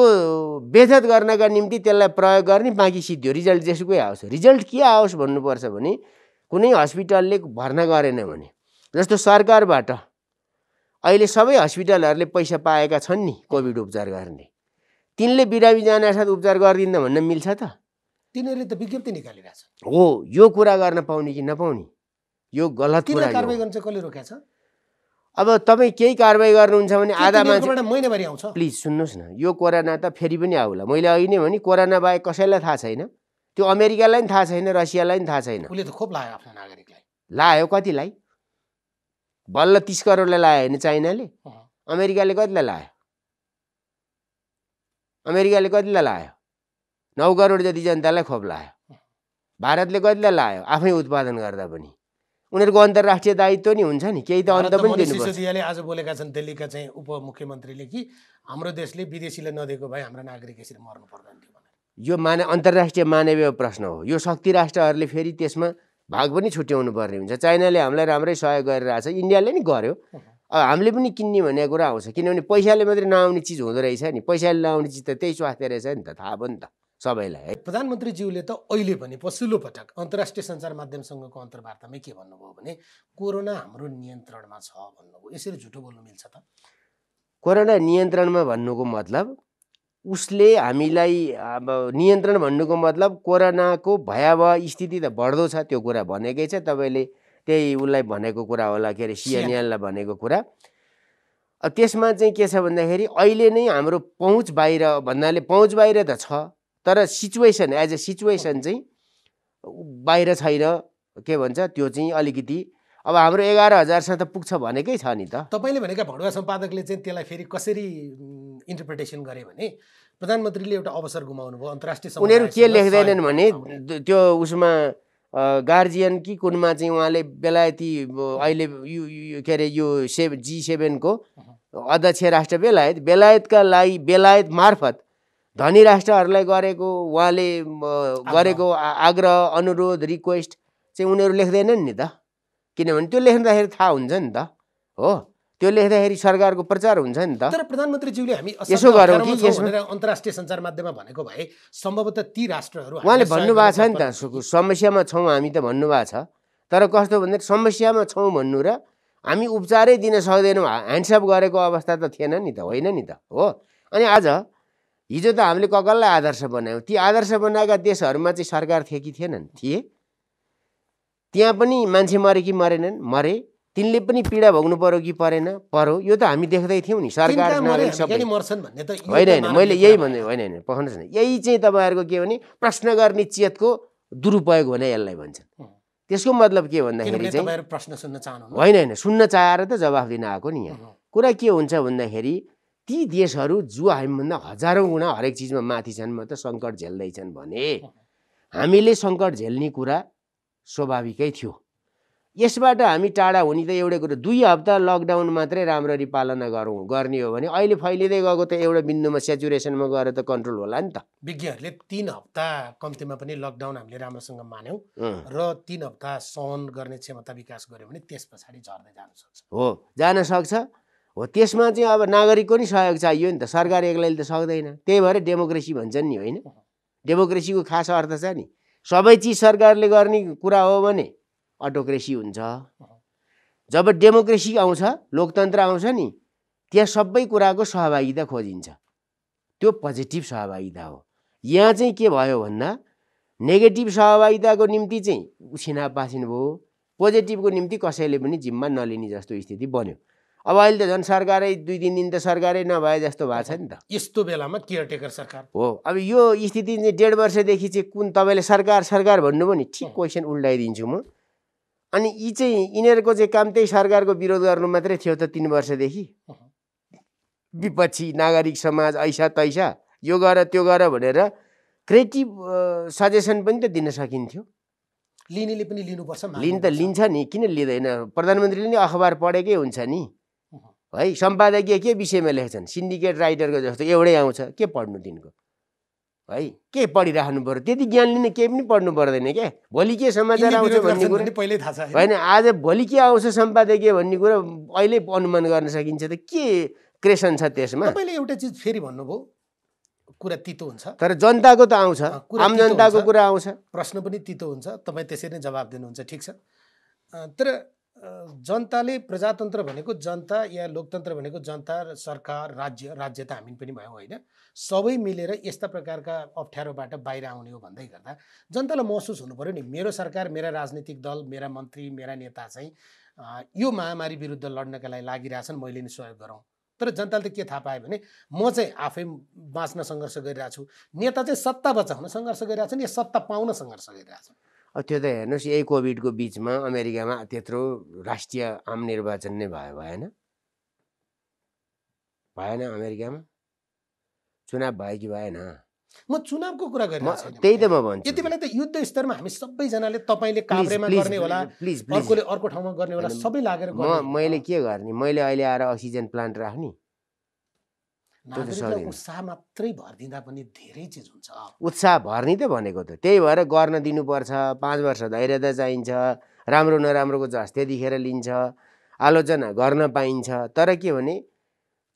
बेइज्जत गर्नका निम्ति त्यसलाई प्रयोग गर्ने, बाँकी सिद्धो रिजल्ट जेसुकै आओस्। रिजल्ट के आओस् भन्नुपर्छ भने कुनै हस्पिटलले भर्ना गरेन भने, जस्तो सरकारबाट अहिले सबै हस्पिटलहरूले पैसा पाएका छन् नि कोभिड उपचार गर्ने, तिनले बिरामी जाने साथ उपचार गरिदिन्न भन्न मिल्छ त? तिनीहरूले त विज्ञप्ति निकालिरहेछ हो। यो कुरा गर्न पाउने कि नपाउने यो गलत कुरा हो। कारबाही गर्न चाहिँ कसले रोकेको छ? अब तपाईँ केही कारबाही गर्नुहुन्छ भने आधा मान्छे महिनाभरि आउँछ। प्लिज सुन्नुहोस् न, यो कोरोना त फेरि पनि आउला। मैले अघि नै भने कोरोना बाहेक कसैलाई थाहा छैन, त्यो अमेरिकालाई पनि थाहा छैन, रसियालाई पनि थाहा छैन। उसले त खोप लायो आफ्नो नागरिकलाई। लायो कतिलाई? बल्ल 30 करोडलाई लायो होइन चाइनाले? अमेरिकाले कतिलाई लायो? अमेरिकाले कतिलाई लायो? 9 करोड जति जनतालाई खोप लायो। भारतले कतिलाई लायो? आफै उत्पादन गर्दा पनि उनीहरूको अन्तर्राष्ट्रिय दायित्व नि हुन्छ नि, केही त अन्त पनि दिनुपर्छ। सिसोदियाले आज बोलेका छन् दिल्लीका चाहिँ उपमुख्यमन्त्रीले कि हाम्रो देशले विदेशीले नदिएको भए हाम्रा नागरिक यसरी मर्नु पर्दैन थियो भनेर। यो अन्तर्राष्ट्रिय मानवीय प्रश्न हो। यो शक्ति राष्ट्रहरूले फेरि त्यसमा भाग पनि छुट्याउनु पर्ने हुन्छ। चाइनाले हामीलाई राम्रै सहयोग गरिरहेछ, इन्डियाले नि गर्यो, अब हामीले पनि किन्ने भन्ने कुरा आउँछ। किनभने पैसाले मात्रै नआउने चिज हुँदो रहेछ नि, पैसाले नआउने चिज त त्यही स्वास्थ्य रहेछ नि त, थाहा भयो नि त सबैलाई है। प्रधानमन्त्रीज्यूले त अहिले पनि पछिल्लो पटक अन्तर्राष्ट्रिय सञ्चार माध्यमसँगको अन्तर्वार्तामै के भन्नुभयो भने कोरोना हाम्रो नियन्त्रणमा छ भन्नुभयो। यसरी झुटो बोल्नु मिल्छ त? कोरोना नियन्त्रणमा भन्नुको मतलब उसले हामीलाई अब नियन्त्रण भन्नुको मतलब कोरोनाको भयावह स्थिति त बढ्दो छ त्यो कुरा भनेकै छ। तपाईँले त्यही उसलाई भनेको कुरा होला, के अरे सिएनएललाई भनेको कुरा। त्यसमा चाहिँ के छ भन्दाखेरि अहिले नै हाम्रो पहुँच बाहिर भन्नाले पहुँच बाहिर त छ, तर सिचुएसन एज ए सिचुएसन चाहिँ बाहिर छैन। के भन्छ त्यो चाहिँ अलिकति अब हाम्रो 11,000सँग त पुग्छ भनेकै छ नि त। तपाईँले भनेका भडुवा सम्पादकले चाहिँ त्यसलाई फेरि कसरी इन्टरप्रिटेसन गरे भने प्रधानमन्त्रीले एउटा अवसर गुमाउनु भयो अन्तर्राष्ट्रिय समुदाय। उनीहरू के लेख्दैनन् भने त्यो उसमा गार्जियन कि कुनमा चाहिँ उहाँले बेलायती अहिले के अरे यो G7 को अध्यक्ष राष्ट्र बेलायतका लागि बेलायत मार्फत धनी राष्ट्रहरूलाई गरेको उहाँले गरेको आग्रह अनुरोध रिक्वेस्ट चाहिँ उनीहरू लेख्दैनन् नि त। किनभने त्यो लेख्दाखेरि थाहा हुन्छ नि त, हो त्यो लेख्दाखेरि सरकारको प्रचार हुन्छ नि त। तर प्रधानमन्त्रीज्यूले हामी यसो गरौँ कि अन्तर्राष्ट्रिय सञ्चार माध्यममा भनेको भए सम्भवतः ती राष्ट्रहरू उहाँले भन्नुभएको छ नि त समस्यामा छौँ हामी त भन्नुभएको छ। तर कस्तो भन्दाखेरि समस्यामा छौँ भन्नु र हामी उपचारै दिन सक्दैनौँ ह्यान्डसअप गरेको अवस्था त थिएन नि त, होइन नि त, हो। अनि आज हिजो त हामीले ककललाई आदर्श बनायौँ, ती आदर्श बनाएका देशहरूमा चाहिँ सरकार थिए कि थिएनन्? थिए। त्यहाँ पनि मान्छे मरे कि मरेनन्? मरे। तिनले पनि पीडा भोग्नु पर्यो कि परेन? पर्यो। यो त हामी देख्दै थियौँ नि। सरकार होइन मैले यही भन्दै होइन पखाउनुहोस् न, यही चाहिँ तपाईँहरूको के भने प्रश्न गर्ने चेतको दुरुपयोग हुने यसलाई भन्छन्। त्यसको मतलब के भन्दाखेरि चाहिँ प्रश्न सुन्न चाहनु होइन सुन्न चाहेर त जवाफ दिन आएको नि। यहाँ कुरा के हुन्छ भन्दाखेरि ती देशहरू जो हामीभन्दा हजारौँ गुणा हरेक चिजमा माथि छन्, म त सङ्कट झेल्दैछन् भने हामीले सङ्कट झेल्ने कुरा स्वाभाविकै थियो। यसबाट हामी टाढा हुने त एउटै कुरो 2 हप्ता लकडाउन मात्रै राम्ररी पालना गर्ने हो भने अहिले फैलिँदै गएको त एउटा बिन्दुमा सेचुरेसनमा गएर त कन्ट्रोल होला नि त। विज्ञहरूले 3 हप्ता कम्तीमा पनि लकडाउन हामीले राम्रोसँग मान्यौँ र 3 हप्ता सहन गर्ने क्षमता विकास गर्यो भने त्यस पछाडि झर्दै जान सक्छ। हो जान सक्छ। हो त्यसमा चाहिँ अब नागरिकको नि सहयोग चाहियो नि त, सरकार एक्लैले त सक्दैन। त्यही भएर डेमोक्रेसी भन्छन् नि, होइन? डेमोक्रेसीको खास अर्थ छ नि सबै चिज सरकारले गर्ने कुरा हो भने अटोक्रेसी हुन्छ। जब डेमोक्रेसी आउँछ लोकतन्त्र आउँछ नि त्यहाँ सबै कुराको सहभागिता खोजिन्छ, त्यो पोजिटिभ सहभागिता हो। यहाँ चाहिँ के भयो भन्दा नेगेटिभ सहभागिताको निम्ति चाहिँ छिनापासिन भयो, पोजिटिभको निम्ति कसैले पनि जिम्मा नलिने जस्तो स्थिति बन्यो। अब अहिले त झन् सरकारै 2-3 दिन त सरकारै नभए जस्तो भएको छ नि त। यस्तो बेलामा केयरटेकर सरकार हो। अब यो स्थिति चाहिँ 1.5 वर्षदेखि चाहिँ कुन तपाईँले सरकार भन्नुभयो नि, ठिक क्वेसन उल्टाइदिन्छु म। अनि यी चाहिँ यिनीहरूको चाहिँ काम त्यही सरकारको विरोध गर्नु मात्रै थियो त 3 वर्षदेखि। विपक्षी नागरिक समाज ऐसा तैसा यो गर त्यो गर भनेर क्रिएटिभ सजेसन पनि त दिन सकिन्थ्यो। लिनेले पनि लिनुपर्छ, लिन त लिन्छ नि, किन लिँदैन? प्रधानमन्त्रीले नि अखबार पढेकै हुन्छ नि, है? सम्पादकीय के विषयमा लेख्छन्? सिन्डिकेट राइटरको जस्तो एउटै आउँछ, के पढ्नु तिनको, है? के पढिराख्नु पर्यो? त्यति ज्ञान लिने केही पनि पढ्नु पर्दैन क्या। भोलि के समाचार आउँछ भन्ने कुरा पहिल्यै थाहा छ होइन, आज भोलि के आउँछ सम्पादकीय भन्ने कुरा अहिले अनुमान गर्न सकिन्छ त। के क्रेसन छ त्यसमा? तपाईँले एउटा चिज फेरि भन्नुभयो, कुरा तितो हुन्छ तर जनताको त आउँछ, आम जनताको कुरा आउँछ, प्रश्न पनि तितो हुन्छ। तपाईँ त्यसरी नै जवाब दिनुहुन्छ, ठिक छ। तर जनताले प्रजातन्त्र भनेको जनता या लोकतन्त्र भनेको जनता, सरकार, राज्य त हामी पनि भयौँ, होइन? सबै मिलेर यस्ता प्रकारका अप्ठ्यारोबाट बाहिर आउने हो भन्दै गर्दा जनतालाई महसुस हुनु पर्यो नि, मेरो सरकार, मेरा राजनीतिक दल, मेरा मन्त्री, मेरा नेता चाहिँ यो महामारी विरुद्ध लड्नका लागि लागिरहेछन्, मैले नि सहयोग गरौँ। तर जनताले त के थाहा पायो भने म चाहिँ आफै बाँच्न सङ्घर्ष गरिरहेको छु, नेता चाहिँ सत्ता बचाउन सङ्घर्ष गरिरहेछन् या सत्ता पाउन सङ्घर्ष गरिरहेछन्। त्यो त हेर्नुहोस्, यही कोभिडको बिचमा अमेरिकामा त्यत्रो राष्ट्रिय आम निर्वाचन नै भएन? अमेरिकामा चुनाव भयो कि भएन? म चुनावको कुरा गरिरहेको छैन, त्यही त म भन्छु। यति बेला त युद्ध स्तरमा हामी सबैजनाले, तपाईँले काभ्रेमा गर्ने होला, अर्कोले अर्को ठाउँमा गर्ने होला, सबै लागेर मैले के गर्ने? मैले अहिले आएर अक्सिजन प्लान्ट राख्ने, नागरिकलाई उत्साह मात्रै भरिदिँदा पनि धेरै चिज हुन्छ। उत्साह भर्ने त भनेको त त्यही भएर गर्न दिनुपर्छ, 5 वर्ष धैर्यता चाहिन्छ, राम्रो नराम्रोको जस त्यतिखेर लिन्छ, आलोचना गर्न पाइन्छ। तर के भने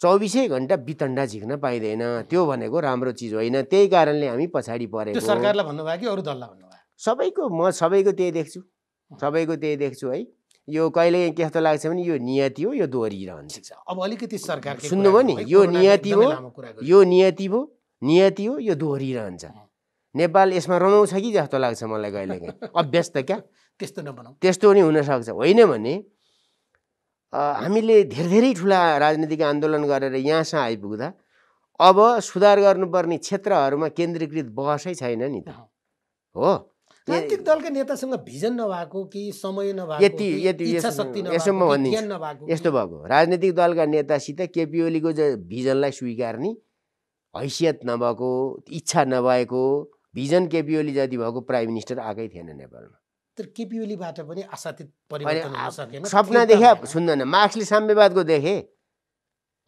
24 घण्टा बितण्डा झिक्न पाइँदैन, त्यो भनेको राम्रो चिज होइन। त्यही कारणले हामी पछाडि परेको। त्यो सरकारलाई भन्नुभयो कि अरू दललाई भन्नुभयो? म सबैको त्यही देख्छु है। यो कहिले कस्तो लाग्छ भने यो नियति हो, यो दोहोरिरहन्छ। अब अलिकति सरकार सुन्नुभयो नि, यो नियति हो, यो दोहोरिरहन्छ। नेपाल यसमा रमाउँछ कि जस्तो लाग्छ मलाई कहिलेकाहीँ। अभ्यस्त क्या, त्यस्तो नबनाऊ। त्यस्तो नि हुनसक्छ। होइन भने हामीले धेरै ठुला राजनीतिक आन्दोलन गरेर यहाँसम्म आइपुग्दा अब सुधार गर्नुपर्ने क्षेत्रहरूमा केन्द्रीकृत बहसै छैन नि त। हो, राजनीतिक दलका नेतासँग भिजन नभएको कि समय नभएको, इच्छा शक्ति नभएको, यस्तो भएको। राजनीतिक दलका नेतासित केपी ओलीको भिजनलाई स्वीकार्ने हैसियत नभएको, इच्छा नभएको, भिजन केपी ओली जति भएको प्राइम मिनिस्टर आएकै थिएन नेपालमा। तर केपी ओलीबाट पनि आशातीत परिवर्तन हुन सकेन। सपना देखे सुन्दैन, मार्क्सले साम्यवादको देखे,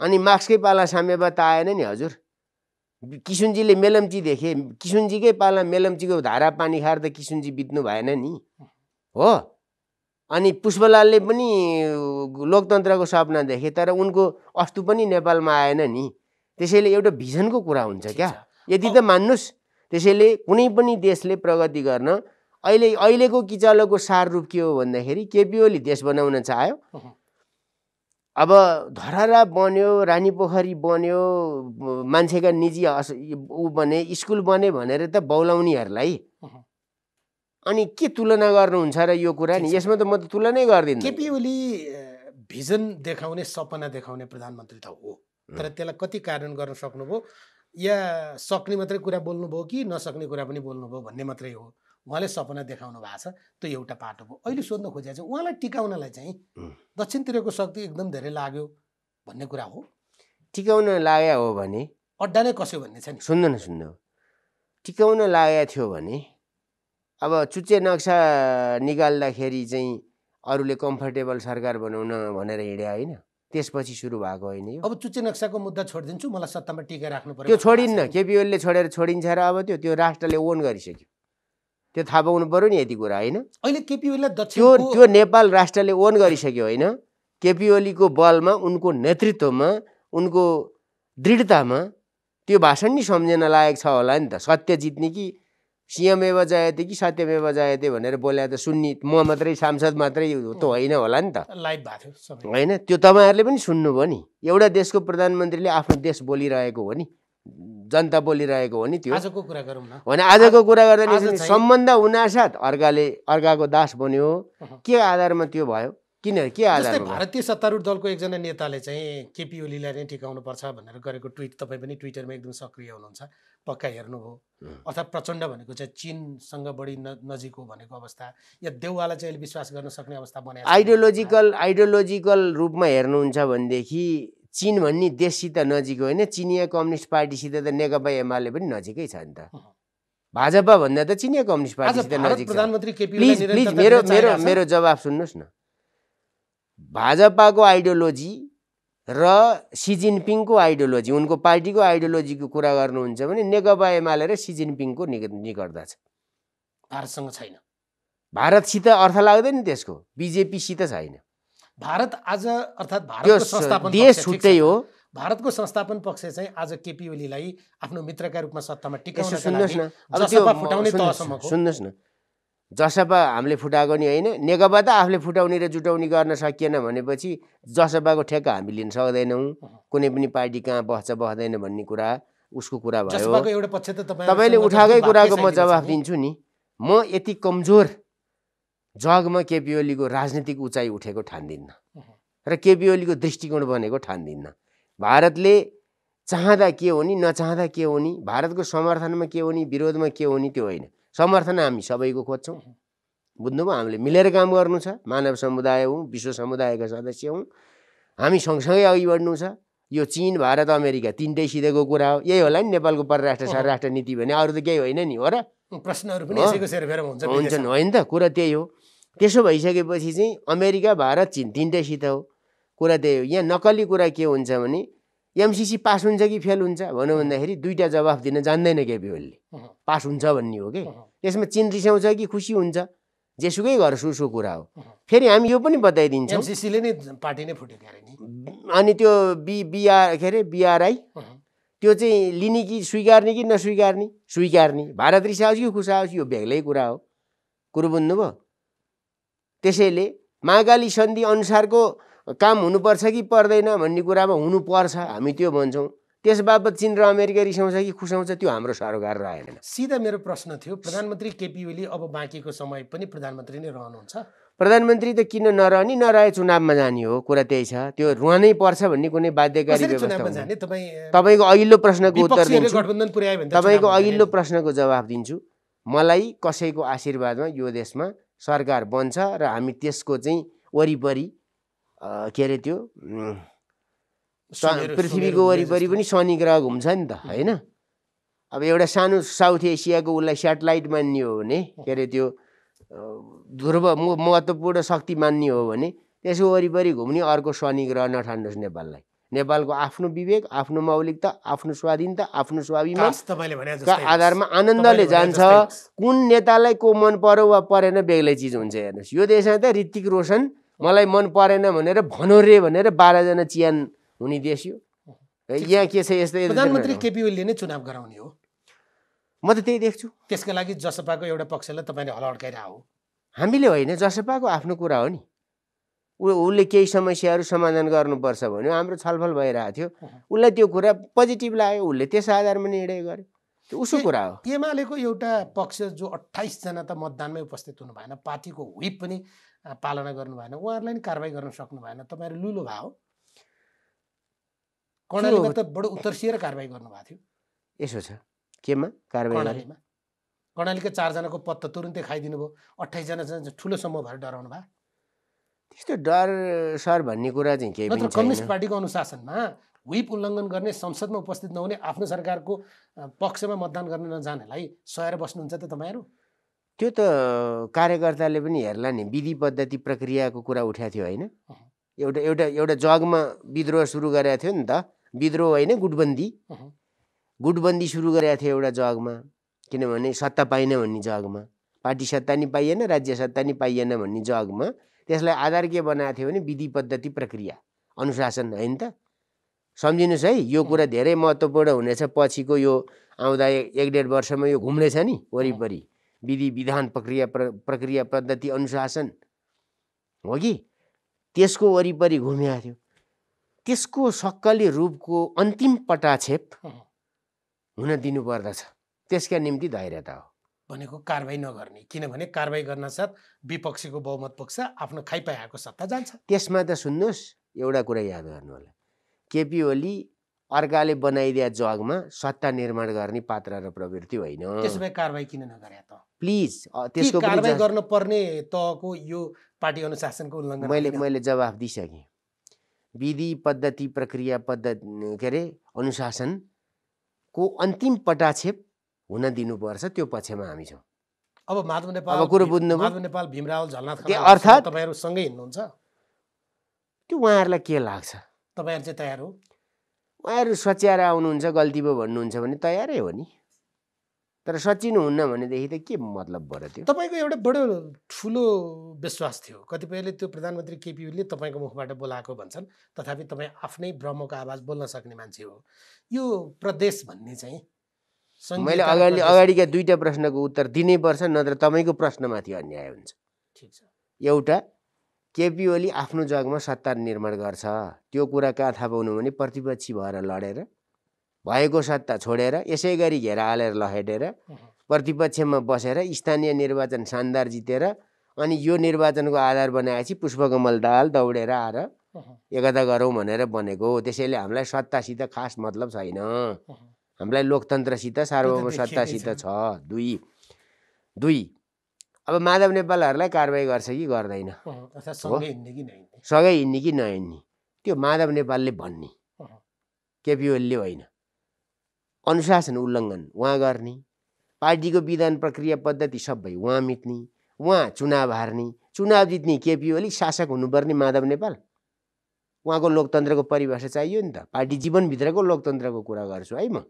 अनि मार्क्सकै पाला साम्यवाद त आएन नि हजुर। किशुनजीले मेलम्ची देखे, किशुनजीकै पाला मेलम्चीको धारा पानी खाएर त किशुनजी बित्नु भएन नि। हो, अनि पुष्पलालले पनि लोकतन्त्रको सपना देखे, तर उनको अस्तु पनि नेपालमा आएन नि। त्यसैले एउटा भिजनको कुरा हुन्छ क्या, यति त मान्नुहोस्। त्यसैले कुनै पनि देशले प्रगति गर्न अहिलेको किचलोको सार रूप के हो भन्दाखेरि केपी ओली देश बनाउन चाह्यो। अब धरारा बन्यो, रानी पोखरी बन्यो, मान्छेका निजी बने, स्कुल बने भनेर त बौलाउनेहरूलाई अनि के तुलना गर्नुहुन्छ र यो कुरा नि? यसमा त म त तुलनै गर्दिनँ। केपी ओली भिजन देखाउने, सपना देखाउने प्रधानमन्त्री त हो, तर त्यसलाई कति कार्यान्वयन गर्न सक्नुभयो, या सक्ने मात्रै कुरा बोल्नुभयो कि नसक्ने कुरा पनि बोल्नुभयो भन्ने मात्रै हो। उहाँले सपना देखाउनु भएको छ, त्यो एउटा पाटो भयो। अहिले सोध्न खोजेको चाहिँ उहाँलाई टिकाउनलाई चाहिँ दक्षिणतिरको शक्ति एकदम धेरै लाग्यो भन्ने कुरा हो। टिकाउन लाग्या हो भने अड्डा नै कसो भन्ने छ नि। सुन्नु, टिकाउन लागेको थियो भने अब चुच्चे नक्सा निकाल्दाखेरि चाहिँ अरूले कम्फर्टेबल सरकार बनाउन भनेर हिँड्या होइन, त्यसपछि सुरु भएको होइन यो। अब चुच्चे नक्साको मुद्दा छोडिदिन्छु, मलाई सत्तामा टिका राख्नु पर्यो, त्यो छोडिन्न। केपी ओलीले छोडेर छोडिन्छ र अब त्यो राष्ट्रले ओन गरिसक्यो, त्यो थाहा पाउनु पर्यो नि यति कुरा होइन। अहिले केपी ओलीलाई त्यो नेपाल राष्ट्रले ओन गरिसक्यो होइन। केपी ओलीको बलमा, उनको नेतृत्वमा, उनको दृढतामा त्यो भाषण नि सम्झन लायक छ होला नि त। सत्य जित्ने कि सिंहमेव जयते कि सत्यमेव जयते भनेर बोले त सुन्ने म मात्रै, सांसद मात्रै त होइन होला नि त। लाइभ भएको थियो होइन, त्यो तपाईँहरूले पनि सुन्नुभयो नि। एउटा देशको प्रधानमन्त्रीले आफ्नो देश बोलिरहेको हो नि, जनता बोलिरहेको हो नि। त्यो आजको कुरा गरौँ न भने आजको कुरा गर्दा नि सम्बन्ध हुनासाथ अर्काको दास बन्यो। के आधारमा त्यो भयो? किन, के आधारमा? भारतीय सत्तारूढ दलको एकजना नेताले चाहिँ केपी ओलीलाई नै टिकाउनु पर्छ भनेर गरेको ट्विट, तपाईँ पनि ट्विटरमा एकदम सक्रिय हुनुहुन्छ, पक्का हेर्नुभयो। अर्थात् प्रचण्ड भनेको चाहिँ चीनसँग बढी नजिक हो भनेको अवस्था, या देउवालाई चाहिँ अहिले विश्वास गर्न सक्ने अवस्था बनाएको। आइडियोलोजिकल रूपमा हेर्नुहुन्छ भनेदेखि चीन भन्ने देशसित नजिक होइन, चिनिया कम्युनिस्ट पार्टीसित त नेकपा एमाले पनि नजिकै छ नि त। भाजपा भन्दा त चिनिया कम्युनिस्ट पार्टीसित नजिक छ। प्लिज मेरो जवाब सुन्नुहोस् न। भाजपाको आइडियोलोजी र सी जिनपिङको आइडियोलोजी, उनको पार्टीको आइडियोलोजीको कुरा गर्नुहुन्छ भने नेकपा एमाले र सी जिनपिङको निकटता छ। भारतसँग छैन। भारतसित अर्थ लाग्दैन त्यसको, बिजेपीसित छैन। भारत आज अर्थात् भारतको संस्थापन देश छुट्टै हो। भारतको संस्थापन पक्ष चाहिँ आज केपी ओलीलाई आफ्नो मित्रका रूपमा सत्तामा टिकाउनका सुन्नुहोस् न, अब जसपा फुटाउने तहसम्मको। सुन्नुहोस् न, जसपा हामीले फुटाएको नि होइन, नेकपा त आफूले फुटाउने र जुटाउने गर्न सकिएन भनेपछि जसपाको ठेक्का हामी लिन सक्दैनौँ। कुनै पनि पार्टी कहाँ बस्दैन भन्ने कुरा उसको कुरा भयो। जसपाको एउटा पक्ष त तपाईँले उठाएकै कुराको म जवाफ दिन्छु नि। म यति कमजोर जगमा केपी ओलीको राजनीतिक उचाइ उठेको ठान्दिनँ र केपी ओलीको दृष्टिकोण बनेको ठान्दिनँ। भारतले चाहँदा के हो नि, नचाहँदा के हो नि, भारतको समर्थनमा के हो नि, विरोधमा के हो नि, त्यो होइन। समर्थन हामी सबैको खोज्छौँ, बुझ्नुभयो? हामीले मिलेर काम गर्नु छ, मानव समुदाय हौँ, विश्व समुदायका सदस्य हौँ, हामी सँगसँगै अघि बढ्नु छ। यो चीन, भारत, अमेरिका तिनटै सिधेको कुरा हो। यही होला नि नेपालको परराष्ट्र परराष्ट्र नीति भने, अरू त केही होइन नि, हो र? प्रश्नहरू पनि यसैको सेरफेरमा हुन्छन् होइन त? कुरा त्यही हो। त्यसो भइसकेपछि चाहिँ अमेरिका, भारत, चीन तिनटै सित हो। कुरा त्यही हो। यहाँ नक्कली कुरा के हुन्छ भने एमसीसी पास हुन्छ कि फेल हुन्छ भनौँ भन्दाखेरि दुईटा जवाफ दिन जान्दैन केपी ओलीले पास हुन्छ भन्ने हो कि त्यसमा चिन रिसाउँछ कि खुसी हुन्छ जेसुकै गर्छ उसो कुरा हो फेरि हामी यो पनि बताइदिन्छौँ एमसीसीले नै पार्टी नै फुट्यो क्यारे नि अनि त्यो बिआरआई त्यो चाहिँ लिने कि स्वीकार्ने कि नस्वीकार्ने स्वीकार्ने भारत रिसाओस् कि खुसाओस् यो बेग्लै कुरा हो कुरो बुझ्नुभयो त्यसैले महाकाली सन्धि अनुसारको काम हुनुपर्छ कि पर्दैन भन्ने कुरामा हुनुपर्छ हामी त्यो भन्छौँ त्यस बाबत चीन र अमेरिका रिसाउँछ कि खुसाउँछ त्यो हाम्रो सरकार रहेन सिधा मेरो प्रश्न थियो प्रधानमन्त्री केपी ओली अब बाँकीको समय पनि प्रधानमन्त्री नै रहनुहुन्छ प्रधानमन्त्री त किन नरहने नरहे चुनावमा जाने हो कुरा त्यही छ त्यो रहनै पर्छ भन्ने कुनै बाध्यकारी व्यवस्था तपाईँको अघिल्लो प्रश्नको उत्तर दिन्छु तपाईँको अघिल्लो प्रश्नको जवाफ दिन्छु मलाई कसैको आशीर्वादमा यो देशमा सरकार बन्छ र हामी त्यसको चाहिँ वरिपरि के अरे त्यो पृथ्वीको वरिपरि पनि शनि ग्रह घुम्छ नि त होइन अब एउटा सानो साउथ एसियाको उसलाई स्याटेलाइट मान्ने हो भने के अरे त्यो ध्रुव महत्त्वपूर्ण शक्ति मान्ने हो भने त्यसको वरिपरि घुम्ने अर्को शनि ग्रह नठान्नुहोस् नेपाललाई नेपालको आफ्नो विवेक आफ्नो मौलिकता आफ्नो स्वाधीनता आफ्नो स्वाभिमानका आधारमा आनन्दले जान्छ कुन नेतालाई को मन पर्यो वा परेन बेग्लै चिज हुन्छ हेर्नुहोस् यो देशमा त ऋतिक रोशन मलाई मन परेन भनेर भनौँ रे भनेर 12 जना चियान हुने देश यो यहाँ के छ यस्तो प्रधानमन्त्री केपी ओलीले नै चुनाव गराउने हो म त त्यही देख्छु त्यसका लागि जसपाको एउटा पक्षलाई तपाईँले हल अड्काइरह हो हामीले होइन जसपाको आफ्नो कुरा हो नि उसले केही समस्याहरू समाधान गर्नुपर्छ भन्यो हाम्रो छलफल भइरहेको थियो उसलाई त्यो कुरा पोजिटिभ लाग्यो उसले त्यस आधारमा निर्णय गर्यो त्यो उसको कुरा हो एमालेको एउटा पक्ष जो 28 जना त मतदानमै उपस्थित हुनु भएन पार्टीको व्हिप पनि पालना गर्नु भएन उहाँहरूलाई नि कारबाही गर्न सक्नु भएन तपाईँहरू लुलो भयो कर्णालीमा त बडो उत्तरसिएर कारबाही गर्नुभएको थियो यसो छ केमा कारबाही कर्णालीका 4 जनाको पत्ता तुरुन्तै खाइदिनु भयो 28 जना ठुलो समूह भएर डराउनु भयो त्यस्तो डर सर भन्ने कुरा चाहिँ केही पनि छैन कम्युनिस्ट पार्टीको अनुशासनमा व्हिप उल्लङ्घन गर्ने संसदमा उपस्थित नहुने आफ्नो सरकारको पक्षमा मतदान गर्न नजानेलाई सहेर बस्नुहुन्छ त तपाईँहरू त्यो त कार्यकर्ताले पनि हेर्ला नि विधि पद्धति प्रक्रियाको कुरा उठाएको थियो होइन एउटा एउटा एउटा जगमा विद्रोह सुरु गरेको थियो नि त विद्रोह होइन गुटबन्दी सुरु गरेको थियो एउटा जगमा किनभने सत्ता पाइन भन्ने जगमा पार्टी सत्ता नि पाइएन राज्य सत्ता नि पाइएन भन्ने जगमा त्यसलाई आधार के बनाएको थियो भने विधि पद्धति प्रक्रिया अनुशासन होइन त सम्झिनुहोस् है यो कुरा धेरै महत्त्वपूर्ण हुनेछ पछिको यो आउँदा 1.5 वर्षमा यो घुम्नेछ नि वरिपरि विधि विधान प्रक्रिया पद्धति अनुशासन हो कि त्यसको वरिपरि घुमेको थियो त्यसको सक्कली रूपको अन्तिम पटाक्षेप हुन दिनुपर्दछ त्यसका निम्ति धैर्यता हो भनेको कारबाही नगर्ने किनभने कारबाही गर्न साथ विपक्षीको बहुमत पक्ष आफ्नो खाइपाएको सत्ता जान्छ त्यसमा त सुन्नुहोस् एउटा कुरा याद गर्नु होला केपी ओली अर्काले बनाइदिया जगमा सत्ता निर्माण गर्ने पात्र र प्रवृत्ति होइन त्यसमै कारबाही किन नगरे त प्लिज त्यसको कारबाही गर्न पर्ने तहको यो पार्टी अनुशासनको उल्लङ्घन मैले जवाफ दिइसकेँ विधि पद्धति प्रक्रिया पद्धति के अरे अनुशासनको अन्तिम पटाक्षेप हुन दिनुपर्छ त्यो पक्षमा हामी छौँ अब माधव नेपाल अब कुरो बुझ्नु माधव नेपाल भीमराव झलनाथ अर्थात् तपाईहरु सँगै हिँड्नुहुन्छ त्यो उहाँहरूलाई के लाग्छ तपाईहरु चाहिँ तयार हो उहाँहरू सच्याएर आउनुहुन्छ गल्ती पो भन्नुहुन्छ भने तयारै हो नि तर सचिनुहुन्न भनेदेखि त के मतलब भयो त्यो तपाईको एउटा बडो ठुलो विश्वास थियो कतिपयले त्यो प्रधानमन्त्री केपी ओलीले तपाईको मुखबाट बोलाएको भन्छन् तथापि तपाई आफ्नै ब्रह्मको आवाज बोल्न सक्ने मान्छे हो यो प्रदेश भन्ने चाहिँ मैले अगाडिका दुईटा प्रश्नको उत्तर दिनै पर्छ नत्र तपाईको प्रश्नमाथि अन्याय हुन्छ ठीक छ एउटा केपी ओली आफ्नो जगमा सत्ता निर्माण गर्छ त्यो कुरा कहाँ थाहा पाउनु भने प्रतिपक्षी भएर लडेर भएको सत्ता छोडेर यसै गरी घेरा हालेर लखेटेर प्रतिपक्षमा बसेर स्थानीय निर्वाचन शानदार जितेर अनि यो निर्वाचनको आधार बनाएपछि पुष्पकमल दाहाल दौडेर आएर एकता गरौँ भनेर बनेको त्यसैले हामीलाई सत्तासित खास मतलब छैन हामीलाई लोकतन्त्रसित सार्वभौम सत्तासित छ दुई अब माधव नेपालहरूलाई कारबाही गर्छ कि गर्दैन सँगै हिँड्ने कि नहिँड्ने त्यो माधव नेपालले भन्ने केपी ओलीले होइन अनुशासन उल्लङ्घन उहाँ गर्ने पार्टीको विधान प्रक्रिया पद्धति सबै उहाँ मिट्ने उहाँ चुनाव हार्ने चुनाव जित्ने केपी ओली शासक हुनुपर्ने माधव नेपाल उहाँको लोकतन्त्रको परिभाषा चाहियो नि त। पार्टी जीवनभित्रको लोकतन्त्रको कुरा गर्छु है म,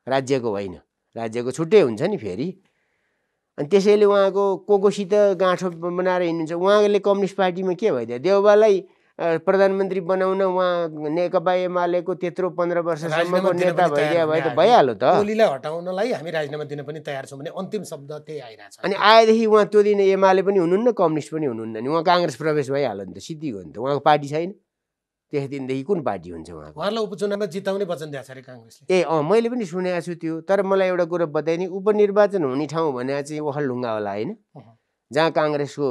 राज्यको होइन। राज्यको छुट्टै हुन्छ नि फेरि। अनि त्यसैले उहाँको कोसित गाँठो बनाएर हिँड्नुहुन्छ। उहाँले कम्युनिस्ट पार्टीमा के भइदियो, देउबालाई प्रधानमन्त्री बनाउन उहाँ नेकपा एमालेको त्यत्रो 15 वर्षसम्मको नेता भइदिया भए त भइहाल्यो त। ओलीलाई हटाउनलाई हामी राजीनामा दिन पनि तयार छौँ भने अन्तिम शब्द त्यही आइरहेछ। अनि आएदेखि उहाँ त्यो दिन एमाले पनि हुनुहुन्न, कम्युनिस्ट पनि हुनुहुन्न नि, उहाँ काङ्ग्रेस प्रवेश भइहाल्यो नि त, सिद्धिको नि त। उहाँको पार्टी छैन, त्यस दिनदेखि कुन पार्टी हुन्छ उहाँको? उहाँलाई उपचुनावमा जिताउने वचन दिएको छ अरे काङ्ग्रेसले। मैले पनि सुनेको छु त्यो। तर मलाई एउटा कुरो बताइदिने, उपनिर्वाचन हुने ठाउँ भने चाहिँ ओखलढुङ्गा होला होइन, जहाँ काङ्ग्रेसको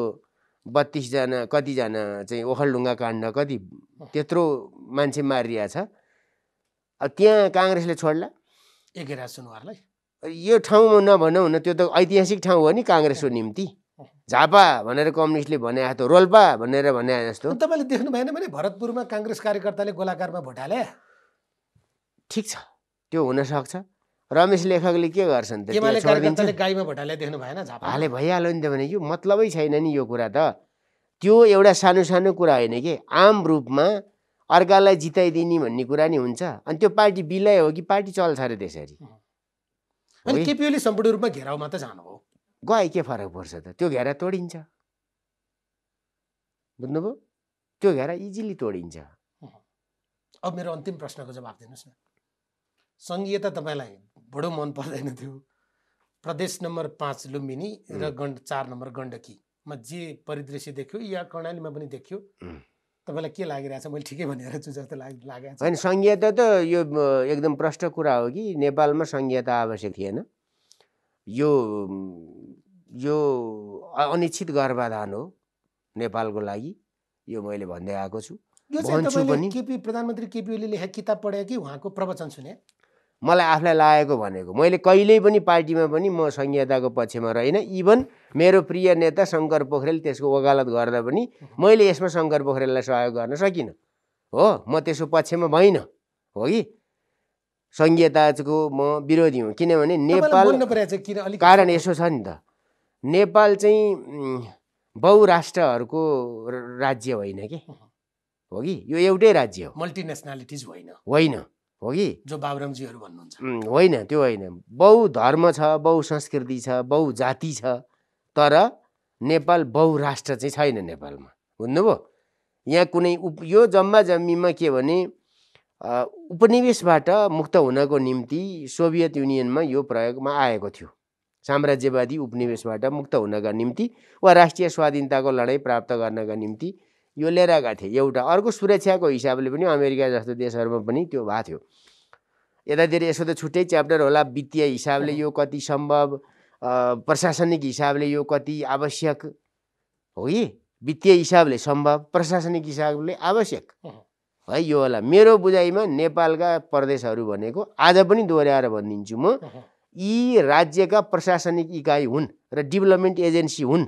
32 जना कतिजना चाहिँ ओखलढुङ्गा काण्ड कति त्यत्रो मान्छे मारिया छ। अब त्यहाँ काङ्ग्रेसले छोड्ला एघेरा सुनुवारलाई? यो ठाउँमा नभनौँ न, त्यो त ऐतिहासिक ठाउँ हो नि काङ्ग्रेसको निम्ति। झापा भनेर कम्युनिस्टले भने जस्तो, रोल्पा भनेर भने जस्तो। तपाईँले देख्नु भएन भने भरतपुरमा काङ्ग्रेस कार्यकर्ताले गोलाकारमा भोट हाले। ठिक छ, त्यो हुनसक्छ। रमेश लेखकले के गर्छन् त, एमाले कार्यकर्ताले गाईमा भोट हाले देख्नु भएन? झापा हाले भइहाल्यो नि त। भने यो मतलबै छैन नि यो कुरा त। त्यो एउटा सानो सानो कुरा होइन कि, आम रूपमा अर्कालाई जिताइदिने भन्ने कुरा नि हुन्छ। अनि त्यो पार्टी बिलय हो कि पार्टी चल्छ अरे त्यसरी? अनि केपी ओली सम्पूर्ण रूपमा घेराउमा त जानु हो, गए के फरक पर्छ त? त्यो घेरा तोडिन्छ, बुझ्नुभयो? त्यो घेरा इजिली तोडिन्छ। अब मेरो अन्तिम प्रश्नको जवाब दिनुहोस् न। सङ्घीयता तपाईँलाई बडो मन पर्दैन थियो, प्रदेश नम्बर 5 लुम्बिनी र 4 नम्बर गण्डकीमा जे परिदृश्य देख्यो या कर्णालीमा पनि देख्यो, तपाईँलाई के लागिरहेछ? मैले ठिकै भनेर छु जस्तो लागेको छ। होइन, सङ्घीयता त यो एकदम प्रष्ट कुरा हो कि नेपालमा सङ्घीयता आवश्यक थिएन। यो अनिश्चित गर्भाधान हो नेपालको लागि, यो मैले भन्दै आएको छु। यो चाहिँ तपाईँले प्रधानमन्त्री केपी ओलीले लेखेको किताब पढे कि उहाँको प्रवचन सुने? मलाई आफूलाई लागेको भनेको, मैले कहिल्यै पनि पार्टीमा पनि म संहिताको पक्षमा रहेन। इभन मेरो प्रिय नेता शङ्कर पोखरेल त्यसको वकालत गर्दा पनि मैले यसमा शङ्कर पोखरेललाई सहयोग गर्न सकिनँ। हो, म त्यसको पक्षमा भइनँ, हो कि संहिताको म विरोधी हुँ। किनभने नेपाल, कारण यसो छ नि त, नेपाल चाहिँ बहुराष्ट्रहरूको राज्य होइन कि, हो कि यो एउटै राज्य हो, मल्टिनेसनालिटिज होइन, हो कि जो बाबुरामजीहरू भन्नुहुन्छ। होइन, त्यो होइन। बहुधर्म छ, बहुसंस्कृति छ, बहुजाति छ, तर नेपाल बहुराष्ट्र चाहिँ छैन नेपालमा, बुझ्नुभयो? यहाँ कुनै यो जम्मा जम्मीमा के भने उपनिवेशबाट मुक्त हुनको निम्ति सोभियत युनियनमा यो प्रयोगमा आएको थियो। साम्राज्यवादी उपनिवेशबाट मुक्त हुनका निम्ति वा राष्ट्रिय स्वाधीनताको लडाइँ प्राप्त गर्नका निम्ति यो लिएर आएका थिए। एउटा अर्को सुरक्षाको हिसाबले पनि अमेरिका जस्तो देशहरूमा पनि त्यो भएको थियो। यतातिर यसो त छुट्टै च्याप्टर होला, वित्तीय हिसाबले यो कति सम्भव, प्रशासनिक हिसाबले यो कति आवश्यक, हो कि वित्तीय हिसाबले सम्भव, प्रशासनिक हिसाबले आवश्यक है। यो होला मेरो बुझाइमा नेपालका प्रदेशहरू भनेको, आज पनि दोहोऱ्याएर भनिदिन्छु म, यी राज्यका प्रशासनिक इकाइ हुन् र डेभलपमेन्ट एजेन्सी हुन्,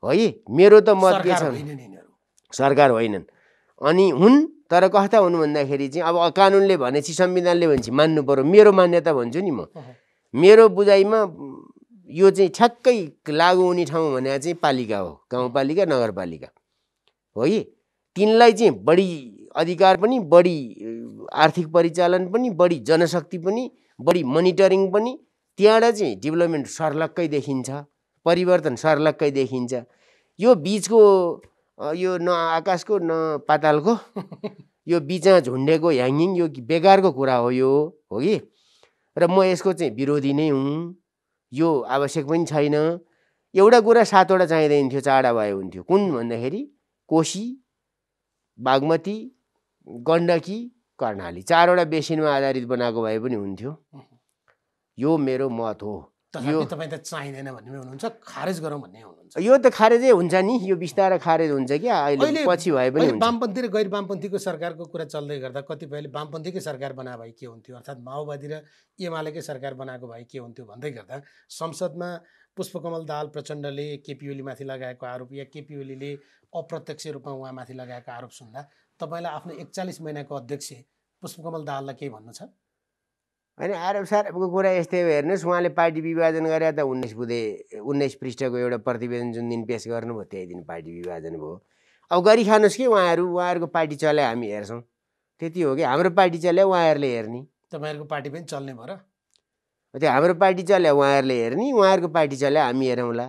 है। मेरो त मत के छ, सरकार होइनन्। अनि हुन्, तर कस्ता हुन् भन्दाखेरि चाहिँ अब कानुनले भनेपछि, संविधानले भनेपछि मान्नु पर्यो। मेरो मान्यता भन्छु नि म, मेरो बुझाइमा यो चाहिँ ठ्याक्कै लागु हुने ठाउँ भने चाहिँ पालिका हो, गाउँपालिका, नगरपालिका, हो कि तिनलाई चाहिँ बढी अधिकार पनि, बढी आर्थिक परिचालन पनि, बढी जनशक्ति पनि, बढी मोनिटरिङ पनि, त्यहाँबाट चाहिँ डेभलपमेन्ट सर्लक्कै देखिन्छ, परिवर्तन सर्लक्कै देखिन्छ। यो बिचको यो न आकाशको न पातालको यो बिचमा झुन्डेको ह्याङ्गिङ यो बेकारको कुरा हो यो, हो कि। र म यसको चाहिँ विरोधी नै हुँ। यो आवश्यक पनि छैन। एउटा कुरा 7वटा चाहिँदैन थियो, 4वटा भए हुन्थ्यो। कुन भन्दाखेरि कोशी, बागमती, गण्डकी, कर्णाली, 4वटा बेसिनमा आधारित बनाएको भए पनि हुन्थ्यो। यो मेरो मत हो। यो तपाईँ त चाहिँदैन भन्ने हुनुहुन्छ, खारेज गरौँ भन्ने हुनुहुन्छ। यो त खारेजै हुन्छ नि, यो बिस्तारै खारेज हुन्छ कि अहिले पछि भए पनि हुन्छ। वामपन्थी र गैर वामपन्थीको सरकारको कुरा चल्दै गर्दा कतिपयले वामपन्थीकै सरकार बनाए भए के हुन्थ्यो, अर्थात् माओवादी र एमालेकै सरकार बनाएको भए के हुन्थ्यो भन्दै गर्दा संसदमा पुष्पकमल दाहाल प्रचण्डले केपी ओलीमाथि लगाएको आरोप या केपी ओलीले अप्रत्यक्ष रूपमा उहाँमाथि लगाएको आरोप सुन्दा तपाईँलाई आफ्नो 41 महिनाको अध्यक्ष पुष्पकमल दाहाललाई केही भन्नु छ? होइन, आरोप सारोपको कुरा यस्तै हो। हेर्नुहोस्, उहाँले पार्टी विभाजन गरे त 19 पृष्ठको एउटा प्रतिवेदन जुन दिन पेस गर्नुभयो त्यही दिन पार्टी विभाजन भयो। अब गरिखानुहोस् कि उहाँहरूको पार्टी चले हामी हेर्छौँ, त्यति हो कि हाम्रो पार्टी चले उहाँहरूले हेर्ने। तपाईँहरूको पार्टी पनि चल्ने भयो र? त्यो हाम्रो पार्टी चले उहाँहरूले हेर्ने, उहाँहरूको पार्टी चले हामी हेरौँला,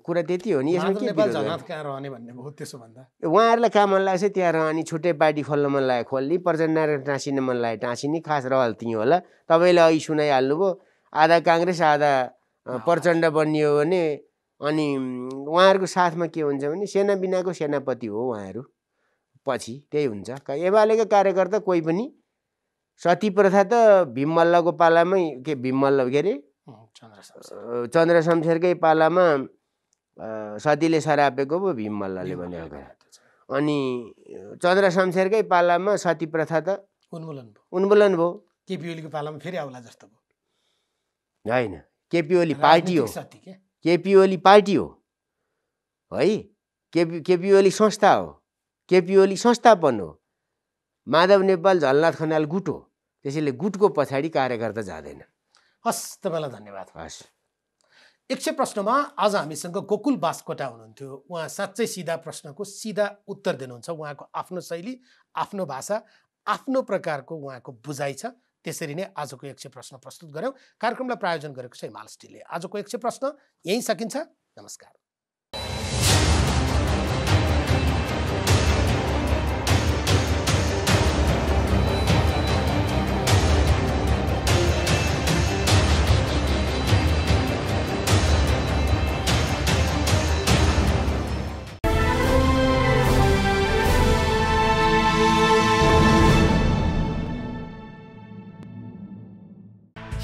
कुरा त्यति हो नि। यसमा के नेपाल जनात कहाँ रहने भन्ने भयो त्यसो भन्दा? उहाँहरूलाई कहाँ मन लाग्छ त्यहाँ रहने, छुट्टै पार्टी खोल्न मन लाग्यो खोल्ने, प्रचण्ड टाँसिन मन लाग्यो टाँसिने, खास रहल त्यहीँ होला। तपाईँले अघि सुनाइहाल्नुभयो, आधा काङ्ग्रेस आधा प्रचण्ड बनियो भने अनि उहाँहरूको साथमा के हुन्छ भने सेना बिनाको सेनापति हो उहाँहरू, पछि त्यही हुन्छ। एमालेका कार्यकर्ता कोही पनि सती प्रथा त भीम मल्लको पालामै के अरे चन्द्र शमशेरकै पालामा सतीले सरापेको पो भीम मल्लले भनेको। अनि चन्द्र शमशेरकै पालामा सती प्रथा त उन्मूलन भयो। केपी ओलीको पालामा फेरि आउला जस्तो भयो। होइन, केपी ओली पार्टी हो, केपी ओली पार्टी हो है, केपी ओली संस्था हो, केपी ओली संस्थापन हो। माधव नेपाल झलनाथ खनाल गुट हो, त्यसैले गुटको पछाडि कार्यकर्ता जाँदैन। हस्, तपाईँलाई धन्यवाद। हस्। 100 प्रश्नमा आज हामीसँग गोकुल बास्कोटा हुनुहुन्थ्यो। उहाँ साँच्चै सिधा प्रश्नको सिधा उत्तर दिनुहुन्छ। उहाँको आफ्नो शैली, आफ्नो भाषा, आफ्नो प्रकारको उहाँको बुझाइ छ। त्यसरी नै आजको 100 प्रश्न प्रस्तुत गऱ्यौँ। कार्यक्रमलाई प्रायोजन गरेको छ हिमाल स्टिलले। आजको 100 प्रश्न यहीँ सकिन्छ। नमस्कार।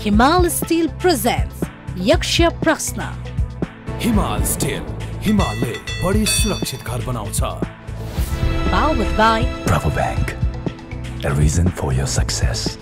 Himal Steel presents यक्ष्य प्रश्न। हिमाल स्टिल, हिमालले बढी सुरक्षित घर बनाउँछ। Powered by Rabobank, a reason for your success.